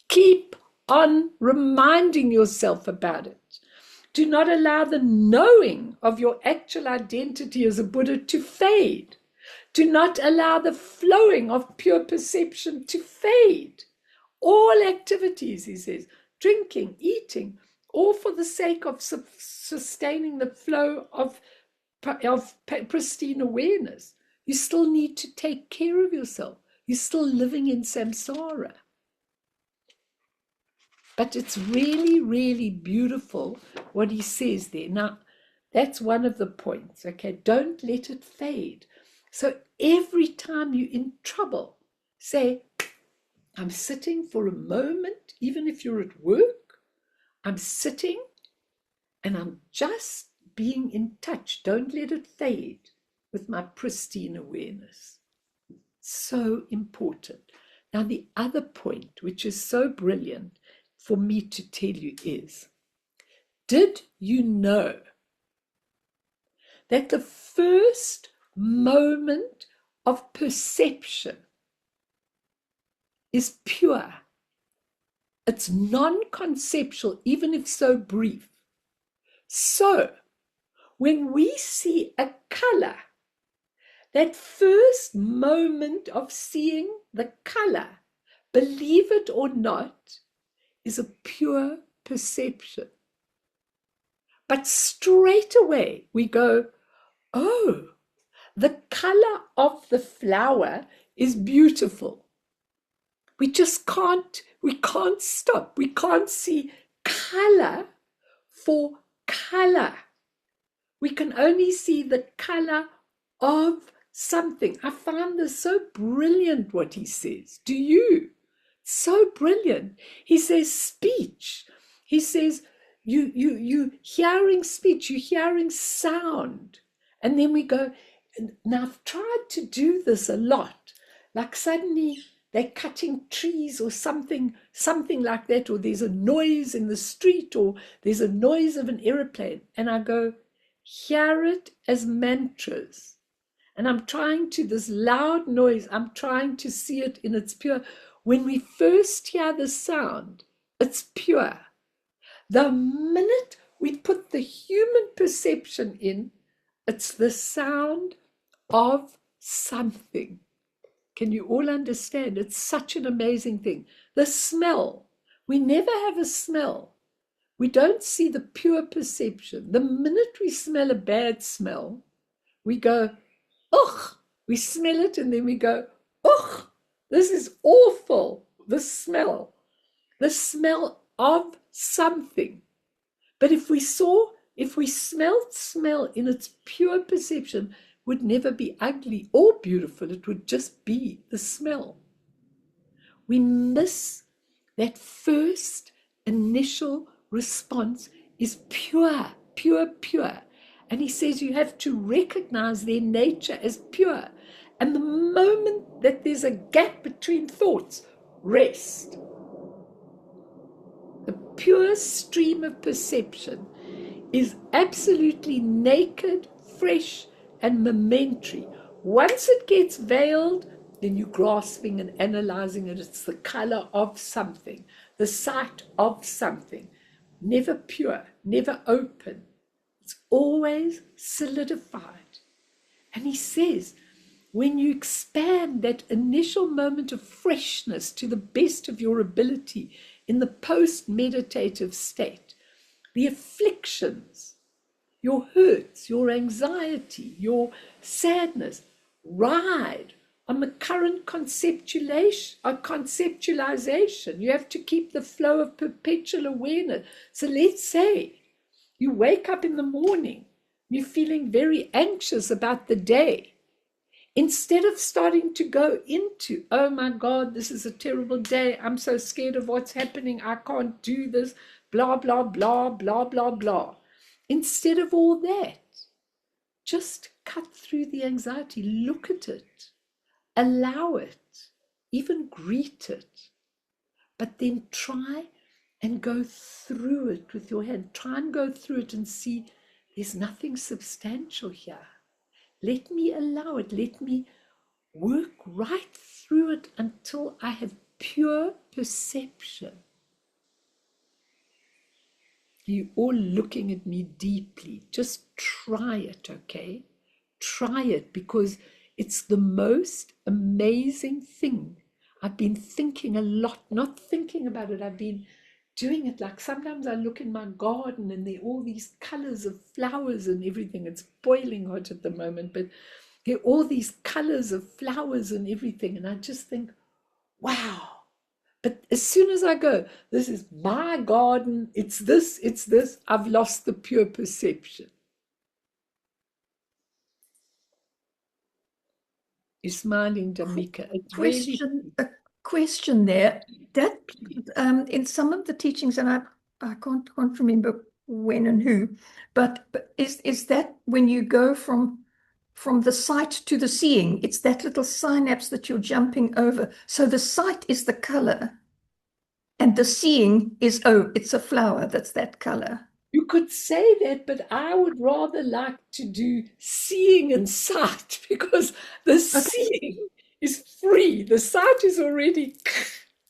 Keep on reminding yourself about it. Do not allow the knowing of your actual identity as a Buddha to fade. Do not allow the flowing of pure perception to fade. All activities, he says, drinking, eating, all for the sake of sustaining the flow of pristine awareness. You still need to take care of yourself. You're still living in samsara. But it's really, really beautiful what he says there. Now, that's one of the points, okay? Don't let it fade. So every time you're in trouble, say, I'm sitting for a moment, even if you're at work, I'm sitting and I'm just being in touch. Don't let it fade with my pristine awareness. So important. Now, the other point, which is so brilliant for me to tell you is, did you know that the first moment of perception is pure? It's non-conceptual, even if so brief. So, when we see a color, that first moment of seeing the color, believe it or not, is a pure perception. But straight away we go, oh, the color of the flower is beautiful. We can't stop. We can't see color for color. We can only see the color of something. I find this so brilliant what he says. Do you? So brilliant. He says speech. He says you hearing speech, you hearing sound. And then we go, now I've tried to do this a lot. Like suddenly they're cutting trees or something like that, or there's a noise in the street, or there's a noise of an aeroplane. And I go, hear it as mantras. And I'm trying to, this loud noise, I'm trying to see it in its pure. When we first hear the sound, it's pure. The minute we put the human perception in, it's the sound of something. Can you all understand? It's such an amazing thing. The smell. We never have a smell. We don't see the pure perception. The minute we smell a bad smell, we go, ugh. We smell it and then we go, ugh, this is awful. The smell of something. But if we smelled smell in its pure perception, would never be ugly or beautiful. It would just be the smell. We miss that first initial response is pure, pure, pure. And he says you have to recognize their nature as pure. And the moment that there's a gap between thoughts, rest. The pure stream of perception is absolutely naked, fresh, and momentary. Once it gets veiled, then you're grasping and analyzing it. It's the color of something, the sight of something. Never pure, never open. It's always solidified. And he says, when you expand that initial moment of freshness to the best of your ability in the post-meditative state, the afflictions, your hurts, your anxiety, your sadness, ride on the current conceptualization. You have to keep the flow of perpetual awareness. So let's say you wake up in the morning, you're feeling very anxious about the day. Instead of starting to go into, oh my God, this is a terrible day. I'm so scared of what's happening. I can't do this, blah, blah, blah, blah, blah, blah. Instead of all that, just cut through the anxiety, look at it, allow it, even greet it, but then try and go through it with your hand. Try and go through it and see there's nothing substantial here. Let me allow it. Let me work right through it until I have pure perception. You all looking at me deeply. Just try it, okay? Try it, because it's the most amazing thing. I've been thinking a lot, not thinking about it. I've been doing it. Like sometimes I look in my garden and there are all these colors of flowers and everything. It's boiling hot at the moment, but there are all these colors of flowers and everything. And I just think, wow. But as soon as I go, this is my garden, it's this, I've lost the pure perception. You're smiling, Damika. It's
A question there. That in some of the teachings, and I can't remember when and who, but is that when you go from the sight to the seeing, it's that little synapse that you're jumping over. So the sight is the color, and the seeing is, oh, it's a flower that's that color.
You could say that, but I would rather like to do seeing and sight, because the seeing is free. The sight is already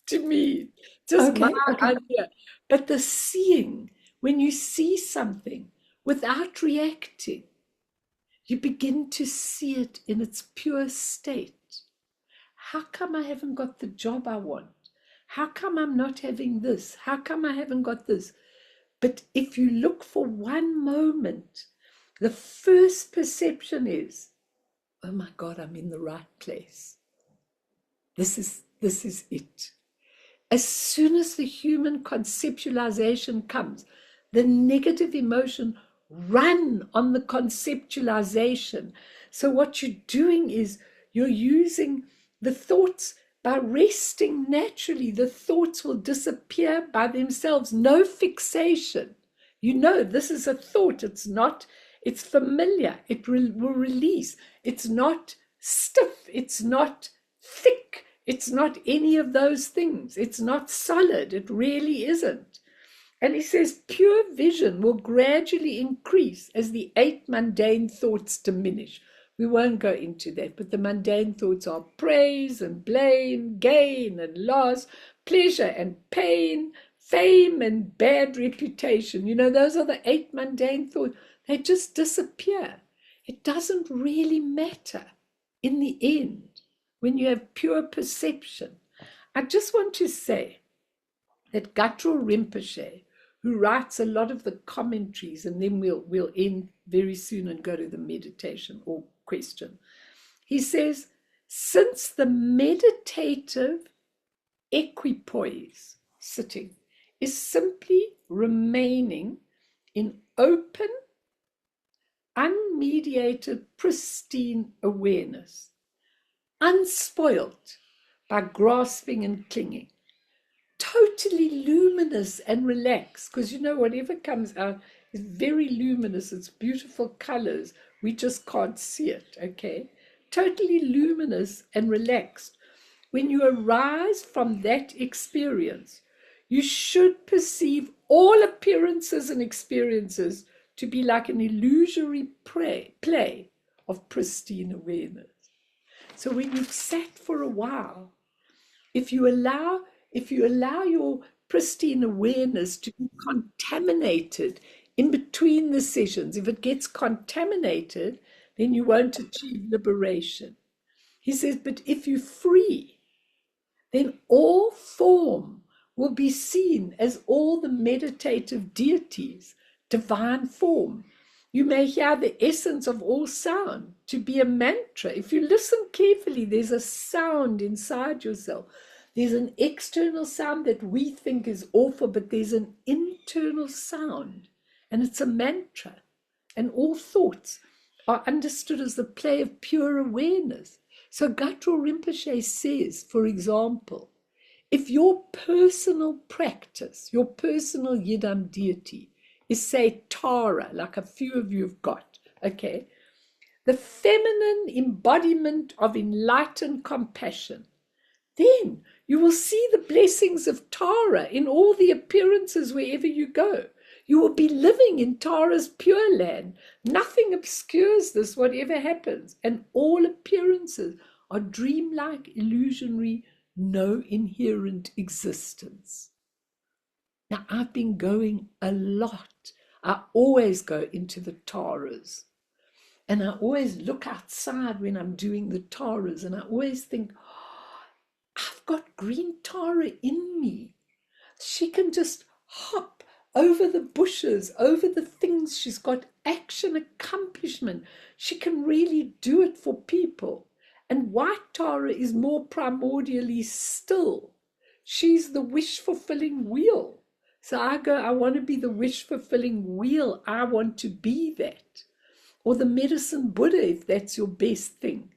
to me, just my idea. But the seeing, when you see something without reacting, you begin to see it in its pure state. How come I haven't got the job I want? How come I'm not having this? How come I haven't got this? But if you look for one moment, the first perception is, oh my God, I'm in the right place. This is it. As soon as the human conceptualization comes, the negative emotion run on the conceptualization. So what you're doing is you're using the thoughts. By resting naturally, the thoughts will disappear by themselves. No fixation. You know, this is a thought. It's familiar. It will release. It's not stiff. It's not thick. It's not any of those things. It's not solid. It really isn't. And he says pure vision will gradually increase as the 8 mundane thoughts diminish. We won't go into that, but the mundane thoughts are praise and blame, gain and loss, pleasure and pain, fame and bad reputation. You know, those are the 8 mundane thoughts. They just disappear. It doesn't really matter in the end when you have pure perception. I just want to say that Gautreau Rinpoche, who writes a lot of the commentaries, and then we'll end very soon and go to the meditation or question. He says, since the meditative equipoise, sitting, is simply remaining in open, unmediated, pristine awareness, unspoilt by grasping and clinging, totally luminous and relaxed, because you know whatever comes out is very luminous. It's beautiful colors. We just can't see it, okay? Totally luminous and relaxed. When you arise from that experience, you should perceive all appearances and experiences to be like an illusory play of pristine awareness. So when you've sat for a while, if you allow your pristine awareness to be contaminated in between the sessions, if it gets contaminated, then you won't achieve liberation. He says, but if you free, then all form will be seen as all the meditative deities, divine form. You may hear the essence of all sound to be a mantra. If you listen carefully, there's a sound inside yourself. There's an external sound that we think is awful, but there's an internal sound, and it's a mantra. And all thoughts are understood as the play of pure awareness. So Gautreau Rinpoche says, for example, If your personal practice, your personal Yidam deity is, say, Tara, like a few of you have got, okay, the feminine embodiment of enlightened compassion, then you will see the blessings of Tara in all the appearances wherever you go. You will be living in Tara's pure land. Nothing obscures this, whatever happens. And all appearances are dreamlike, illusionary, no inherent existence. Now, I've been going a lot. I always go into the Taras. And I always look outside when I'm doing the Taras. And I always think, I've got green Tara in me. She can just hop over the bushes, over the things. She's got action, accomplishment. She can really do it for people. And white Tara is more primordially still. She's the wish-fulfilling wheel. So I go, I want to be the wish-fulfilling wheel. I want to be that. Or the medicine Buddha, if that's your best thing.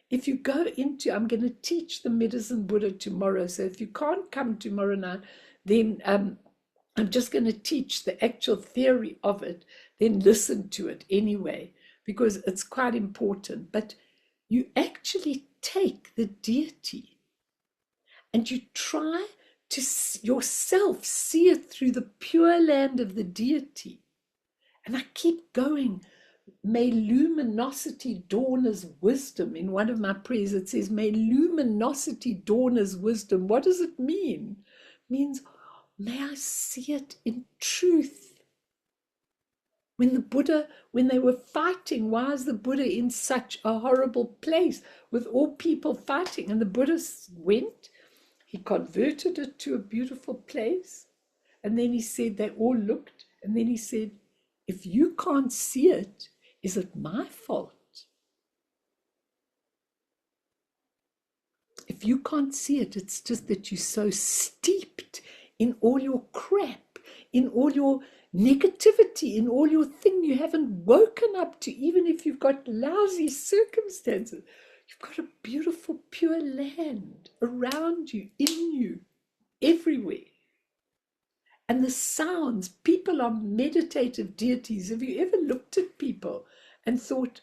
If you go into, I'm going to teach the medicine Buddha tomorrow. So if you can't come tomorrow night, then I'm just going to teach the actual theory of it. Then listen to it anyway, because it's quite important. But you actually take the deity and you try to yourself see it through the pure land of the deity. And I keep going. May luminosity dawn as wisdom. In one of my prayers it says, may luminosity dawn as wisdom. What does it mean? It means, may I see it in truth. When the Buddha, when they were fighting, why is the Buddha in such a horrible place with all people fighting? And the Buddha went, he converted it to a beautiful place. And then he said, they all looked, and then he said, if you can't see it, is it my fault? If you can't see it, it's just that you're so steeped in all your crap, in all your negativity, in all your thing. You haven't woken up to, even if you've got lousy circumstances, you've got a beautiful, pure land around you, in you, everywhere. And the sounds, people are meditative deities. Have you ever looked at people and thought,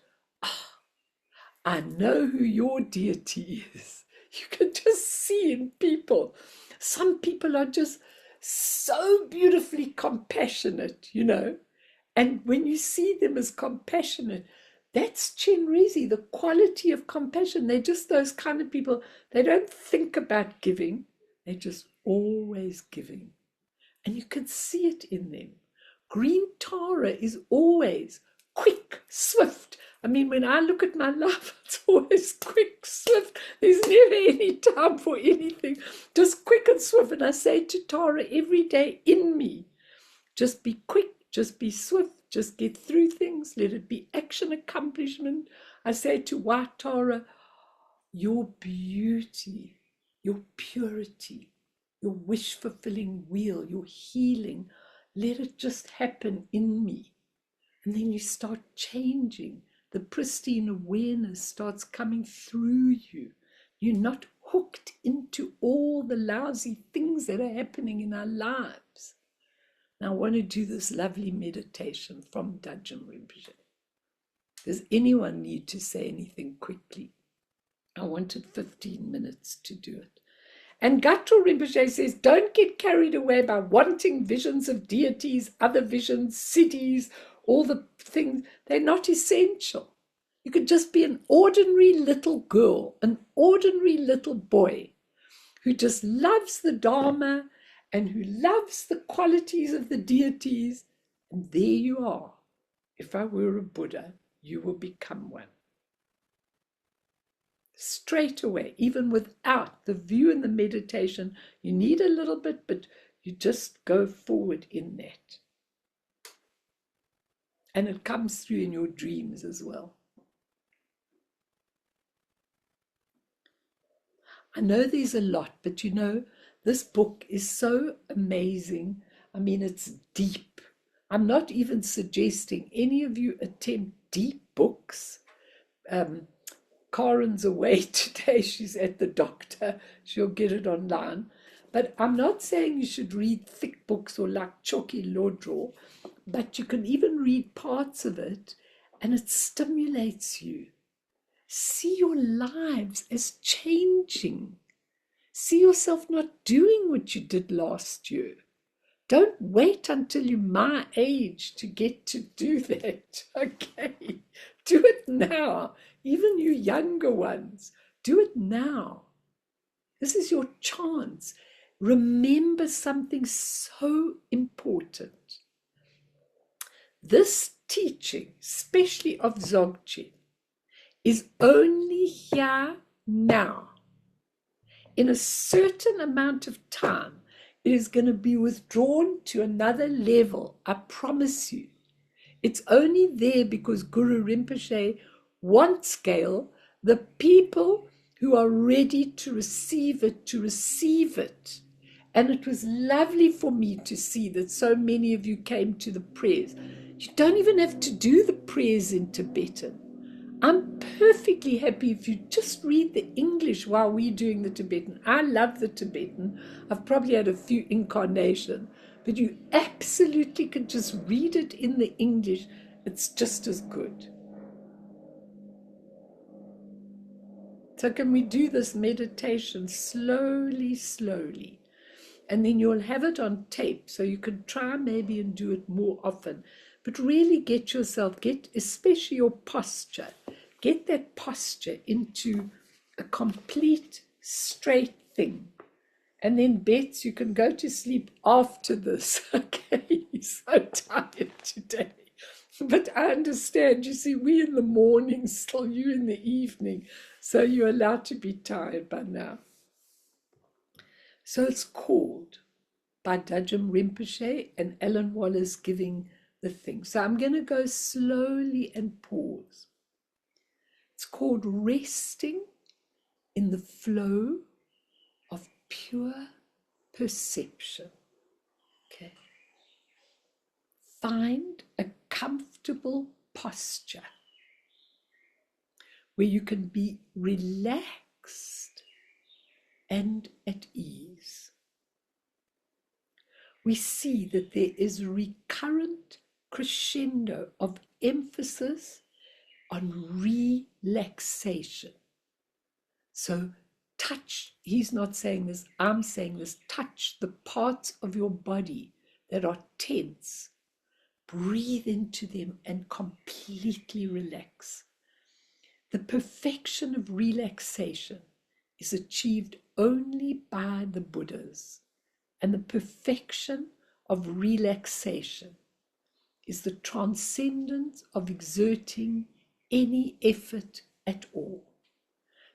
I know who your deity is? You can just see in people. Some people are just so beautifully compassionate, you know. And when you see them as compassionate, that's Chenrezi, the quality of compassion. They're just those kind of people. They don't think about giving. They're just always giving. And you can see it in them. Green Tara is always quick, swift. I mean, when I look at my life, it's always quick, swift. There's never any time for anything. Just quick and swift. And I say to Tara every day in me, just be quick, just be swift, just get through things. Let it be action, accomplishment. I say to white Tara, your beauty, your purity, your wish-fulfilling wheel, your healing, let it just happen in me. And then you start changing. The pristine awareness starts coming through you. You're not hooked into all the lousy things that are happening in our lives. Now I want to do this lovely meditation from Dajjal Rinpoche. Does anyone need to say anything quickly? I wanted 15 minutes to do it. And Gato Rinpoche says, don't get carried away by wanting visions of deities, other visions, cities, all the things. They're not essential. You could just be an ordinary little girl, an ordinary little boy who just loves the Dharma and who loves the qualities of the deities. And there you are. If I were a Buddha, you will become one. Straight away, even without the view and the meditation, you need a little bit, but you just go forward in that. And it comes through in your dreams as well. I know there's a lot, but you know, this book is so amazing. I mean, it's deep. I'm not even suggesting any of you attempt deep books. Karen's away today. She's at the doctor. She'll get it online. But I'm not saying you should read thick books or like Choki Lodro, but you can even read parts of it and it stimulates you. See your lives as changing. See yourself not doing what you did last year. Don't wait until you're my age to get to do that. Okay, do it now. Even you younger ones, do it now. This is your chance. Remember something so important. This teaching, especially of Dzogchen, is only here now. In a certain amount of time, it is going to be withdrawn to another level. I promise you. It's only there because Guru Rinpoche wants, Gail, the people who are ready to receive it, to receive it. And it was lovely for me to see that so many of you came to the prayers. You don't even have to do the prayers in Tibetan. I'm perfectly happy if you just read the English while we're doing the Tibetan. I love the Tibetan. I've probably had a few incarnations, but you absolutely can just read it in the English. It's just as good. So can we do this meditation slowly, slowly? And then you'll have it on tape, so you can try maybe and do it more often. But really get yourself, especially your posture, get that posture into a complete straight thing. And then, Bets, you can go to sleep after this. Okay, you're so tired today. But I understand, you see, we in the morning, still you in the evening. So you're allowed to be tired by now. So it's called by Dajjam Rinpoche and Ellen Wallace giving the thing. So I'm going to go slowly and pause. It's called resting in the flow of pure perception. Okay. Find a comfortable posture where you can be relaxed and at ease. We see that there is recurrent crescendo of emphasis on relaxation. So touch, he's not saying this, I'm saying this, touch the parts of your body that are tense. Breathe into them and completely relax. The perfection of relaxation is achieved only by the Buddhas. And the perfection of relaxation is the transcendence of exerting any effort at all.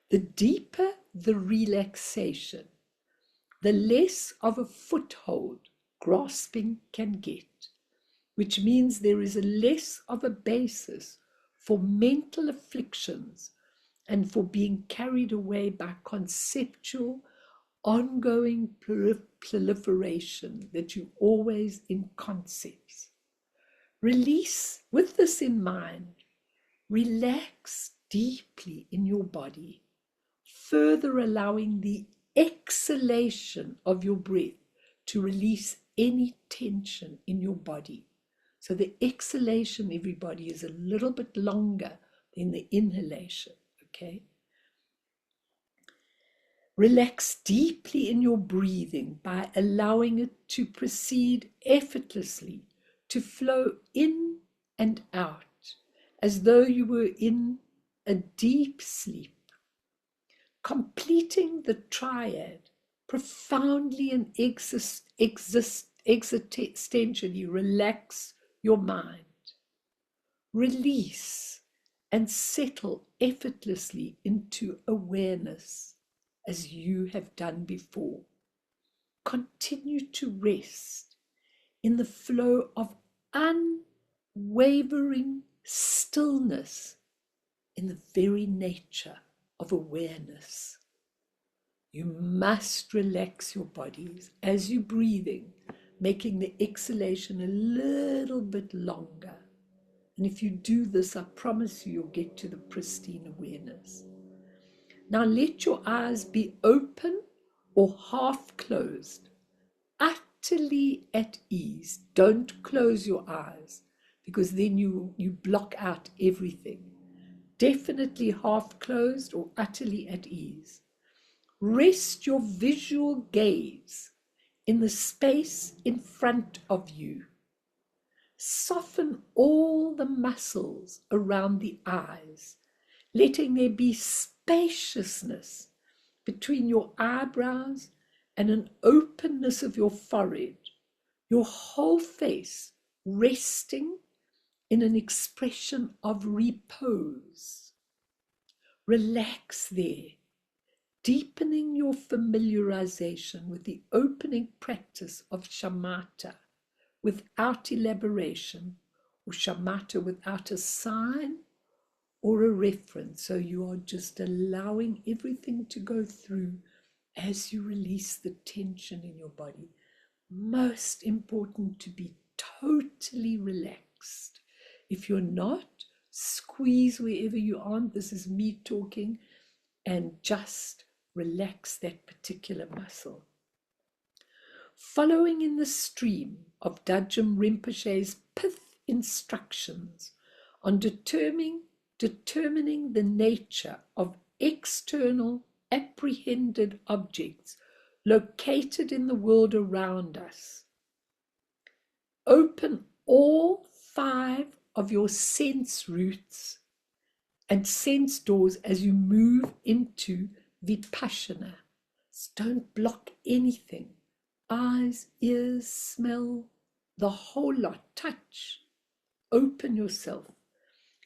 The deeper the relaxation, the less of a foothold grasping can get, which means there is a less of a basis for mental afflictions and for being carried away by conceptual, ongoing proliferation that you always in concepts. Release, with this in mind, relax deeply in your body, further allowing the exhalation of your breath to release any tension in your body. So the exhalation, everybody, is a little bit longer than the inhalation, okay? Relax deeply in your breathing by allowing it to proceed effortlessly, to flow in and out, as though you were in a deep sleep. Completing the triad profoundly and existentially relax your mind. Release and settle effortlessly into awareness as you have done before. Continue to rest in the flow of unwavering stillness in the very nature of awareness. You must relax your bodies as you're breathing, making the exhalation a little bit longer. And if you do this, I promise you, you'll get to the pristine awareness. Now let your eyes be open or half closed, utterly at ease. Don't close your eyes, because then you block out everything. Definitely half closed or utterly at ease. Rest your visual gaze in the space in front of you. Soften all the muscles around the eyes, letting there be spaciousness between your eyebrows and an openness of your forehead, your whole face resting in an expression of repose. Relax there, deepening your familiarization with the opening practice of shamatha without elaboration, or shamatha without a sign or a reference. So you are just allowing everything to go through as you release the tension in your body. Most important to be totally relaxed. If you're not, squeeze wherever you aren't. This is me talking, and just relax that particular muscle. Following in the stream of Dajjam Rinpoche's pith instructions on determining the nature of external apprehended objects located in the world around us, open all 5 of your sense roots and sense doors as you move into Vipassana. So don't block anything. Eyes, ears, smell, the whole lot. Touch. Open yourself.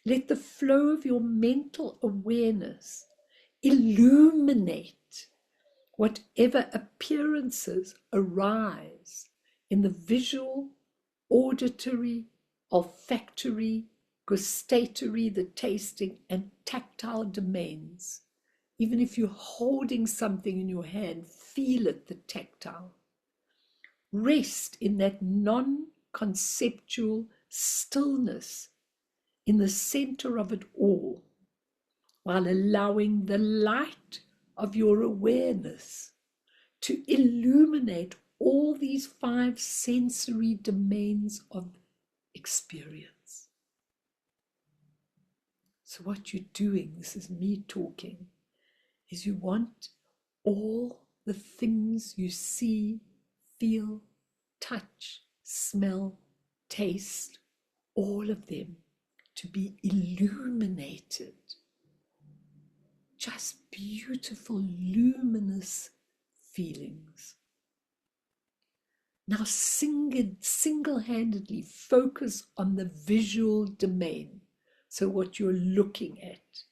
Let the flow of your mental awareness illuminate whatever appearances arise in the visual, auditory, olfactory, gustatory, the tasting, and tactile domains. Even if you're holding something in your hand, feel it, the tactile. Rest in that non-conceptual stillness in the center of it all, while allowing the light of your awareness to illuminate all these 5 sensory domains of experience. So what you're doing, this is me talking, is you want all the things you see, feel, touch, smell, taste, all of them to be illuminated. Just beautiful, luminous feelings. Now single-handedly focus on the visual domain. So what you're looking at.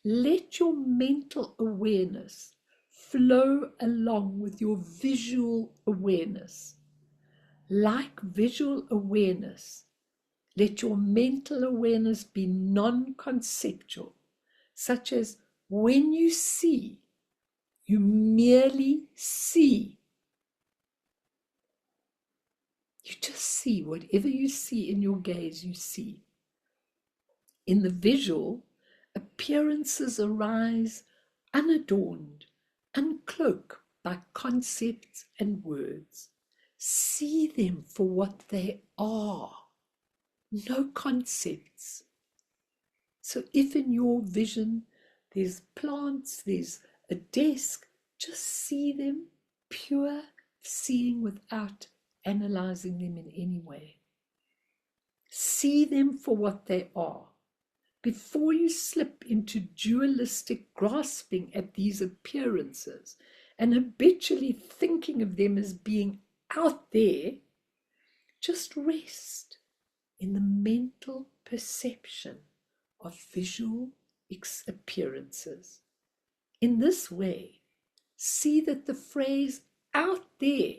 Let your mental awareness flow along with your visual awareness. Like visual awareness, let your mental awareness be non-conceptual, such as when you see, you merely see. You just see whatever you see in your gaze, you see. In the visual, appearances arise unadorned, uncloaked by concepts and words. See them for what they are, no concepts. So if in your vision there's plants, there's a desk, just see them, pure seeing without analyzing them in any way. See them for what they are. Before you slip into dualistic grasping at these appearances and habitually thinking of them as being out there, just rest in the mental perception of visual appearances. In this way, see that the phrase out there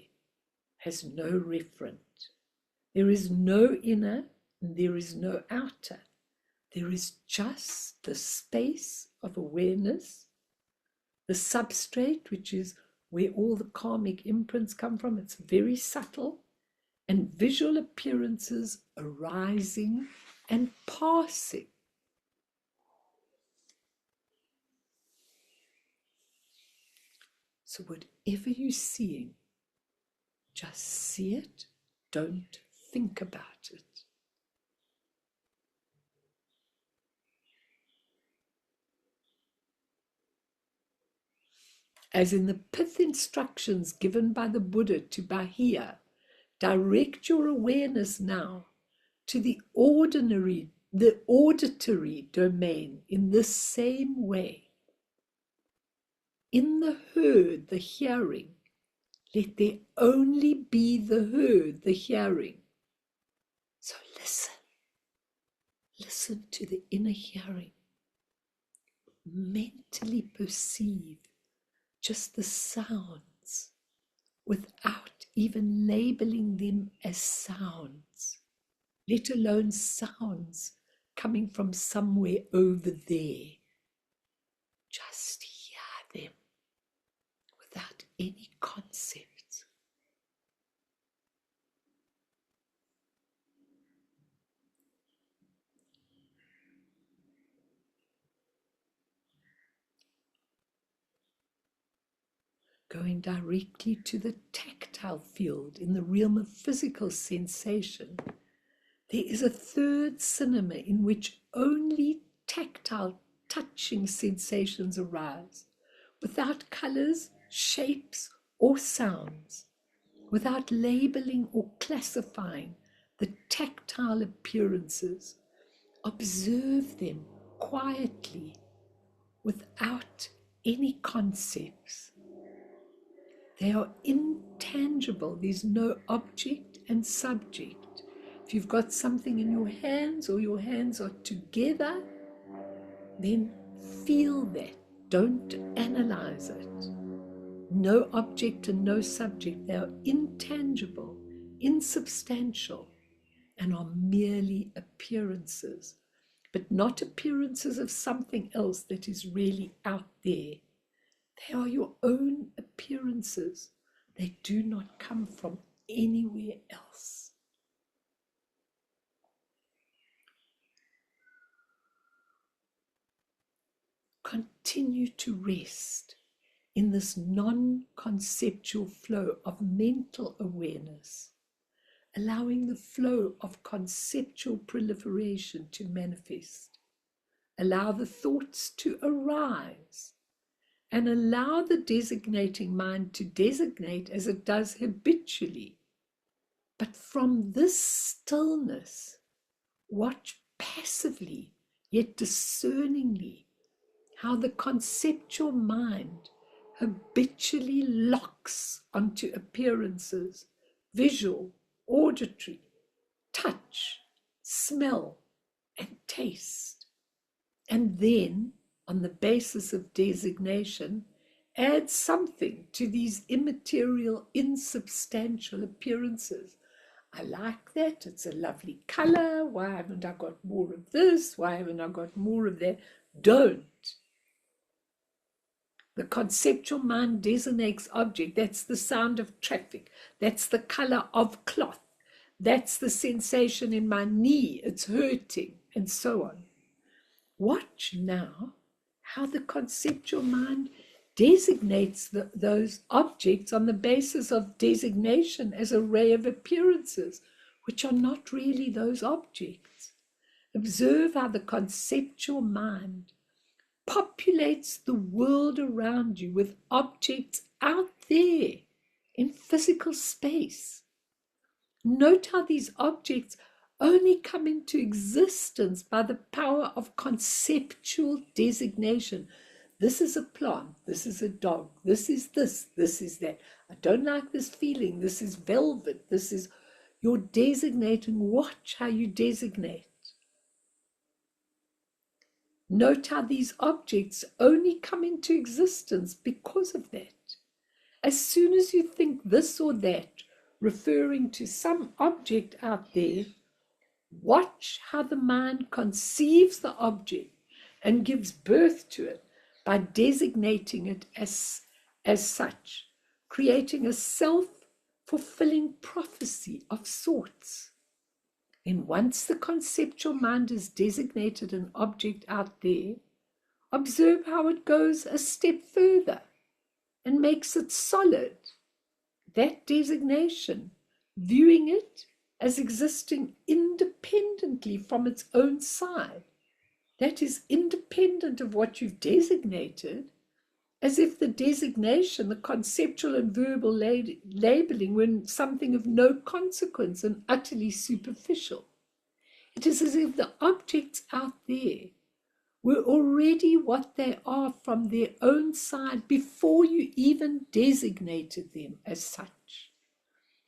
has no referent. There is no inner and there is no outer. There is just the space of awareness, the substrate, which is where all the karmic imprints come from. It's very subtle, and visual appearances arising and passing. So whatever you're seeing, just see it, don't think about it. As in the pith instructions given by the Buddha to Bahia, direct your awareness now to the auditory domain in this same way. In the heard, the hearing, let there only be the heard, the hearing. So listen to the inner hearing. Mentally perceive just the sounds without even labeling them as sounds, let alone sounds coming from somewhere over there. Just hear them without any concepts. Going directly to the tactile field in the realm of physical sensation, there is a third cinema in which only tactile touching sensations arise, without colors, shapes, or sounds, without labeling or classifying the tactile appearances. Observe them quietly, without any concepts. They are intangible. There's no object and subject. If you've got something in your hands or your hands are together, then feel that. Don't analyze it. No object and no subject. They are intangible, insubstantial, and are merely appearances, but not appearances of something else that is really out there. They are your own appearances. They do not come from anywhere else. Continue to rest in this non-conceptual flow of mental awareness, allowing the flow of conceptual proliferation to manifest. Allow the thoughts to arise, and allow the designating mind to designate as it does habitually. But from this stillness, watch passively, yet discerningly, how the conceptual mind habitually locks onto appearances, visual, auditory, touch, smell, and taste. And then, on the basis of designation, add something to these immaterial, insubstantial appearances. I like that. It's a lovely color. Why haven't I got more of this? Why haven't I got more of that? Don't. The conceptual mind designates object. That's the sound of traffic. That's the color of cloth. That's the sensation in my knee. It's hurting, and so on. Watch now how the conceptual mind designates those objects on the basis of designation as an array of appearances, which are not really those objects. Observe how the conceptual mind populates the world around you with objects out there in physical space. Note how these objects only come into existence by the power of conceptual designation. This is a plant, this is a dog, this is that. I don't like this feeling, this is velvet, this is your designating. Watch how you designate. Note how these objects only come into existence because of that. As soon as you think this or that, referring to some object out there, watch how the mind conceives the object and gives birth to it by designating it as such, creating a self-fulfilling prophecy of sorts. And once the conceptual mind has designated an object out there, observe how it goes a step further. and makes it solid. That designation, viewing it as existing independently from its own side, that is independent of what you've designated, as if the designation, the conceptual and verbal labeling, were something of no consequence and utterly superficial. It is as if the objects out there were already what they are from their own side before you even designated them as such,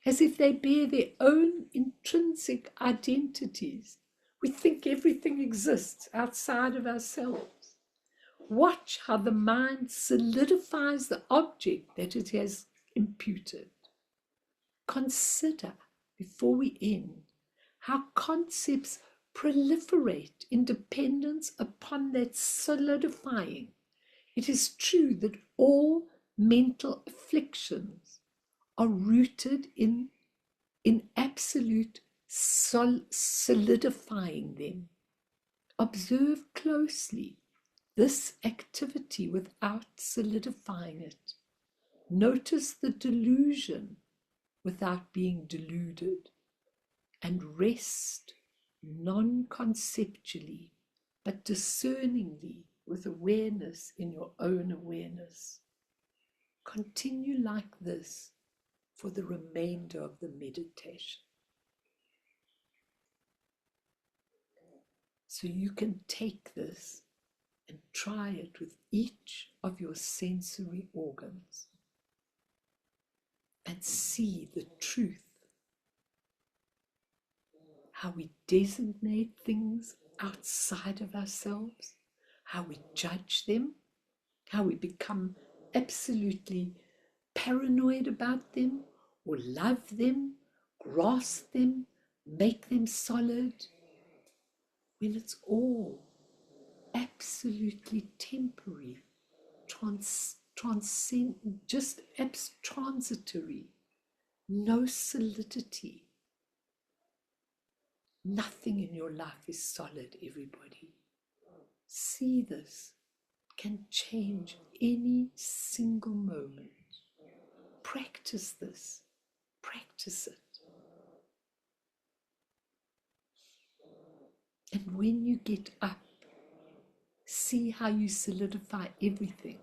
as if they bear their own intrinsic identities. We think everything exists outside of ourselves. Watch how the mind solidifies the object that it has imputed. Consider, before we end, how concepts proliferate in dependence upon that solidifying. It is true that all mental afflictions are rooted in absolute solidifying them. Observe closely this activity without solidifying it. Notice the delusion without being deluded, and rest non-conceptually but discerningly with awareness in your own awareness. Continue like this for the remainder of the meditation. So you can take this and try it with each of your sensory organs and see the truth. How we designate things outside of ourselves, how we judge them, how we become absolutely paranoid about them, or love them, grasp them, make them solid, when it's all absolutely temporary, transitory, no solidity. Nothing in your life is solid, everybody. See this can change any single moment. Practice this. Practice it. And when you get up, see how you solidify everything.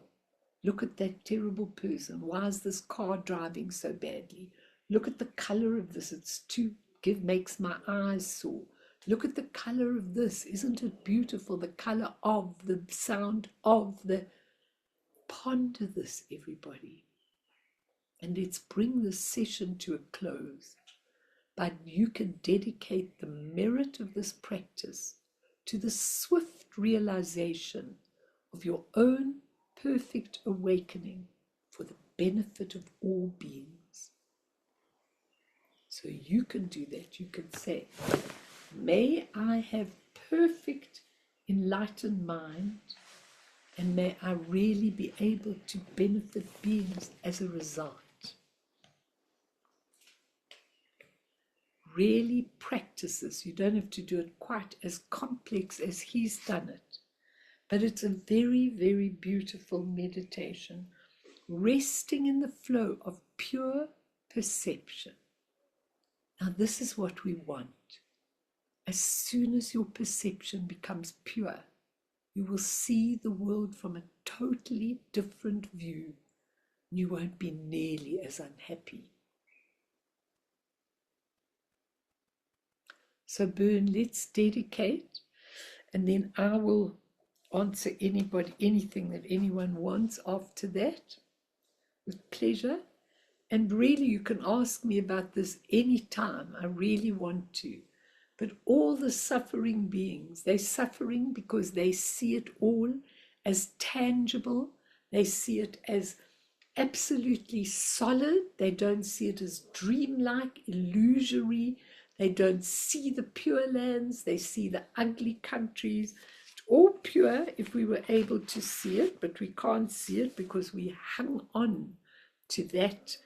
Look at that terrible person. Why is this car driving so badly? Look at the color of this. Makes my eyes sore. Look at the color of this. Isn't it beautiful? The color of, the sound of, the... Ponder this, everybody. And let's bring this session to a close. But you can dedicate the merit of this practice to the swift realization of your own perfect awakening for the benefit of all beings. So you can do that. You can say, may I have perfect enlightened mind, and may I really be able to benefit beings as a result. Really practice this. You don't have to do it quite as complex as he's done it. But it's a very, very beautiful meditation, resting in the flow of pure perception. Now, this is what we want. As soon as your perception becomes pure, you will see the world from a totally different view. You won't be nearly as unhappy. So, Bern, let's dedicate, and then I will answer anything that anyone wants after that, with pleasure. And really, you can ask me about this anytime. I really want to. But all the suffering beings, they're suffering because they see it all as tangible. They see it as absolutely solid. They don't see it as dreamlike, illusory. They don't see the pure lands. They see the ugly countries. It's all pure if we were able to see it, but we can't see it because we hung on to that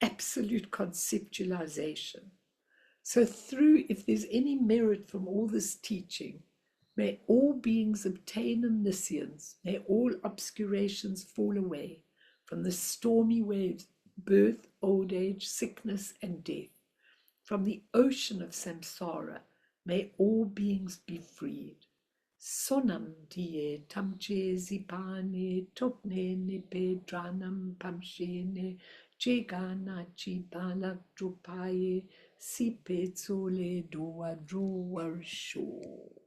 absolute conceptualization. So if there's any merit from all this teaching, may all beings obtain omniscience, may all obscurations fall away from the stormy waves, birth, old age, sickness, and death. From the ocean of samsara, may all beings be freed. Sonam die tamche zipane topne nipe dranam pamshene jegana chipalak drupaye sipe tsole doa druwarsho.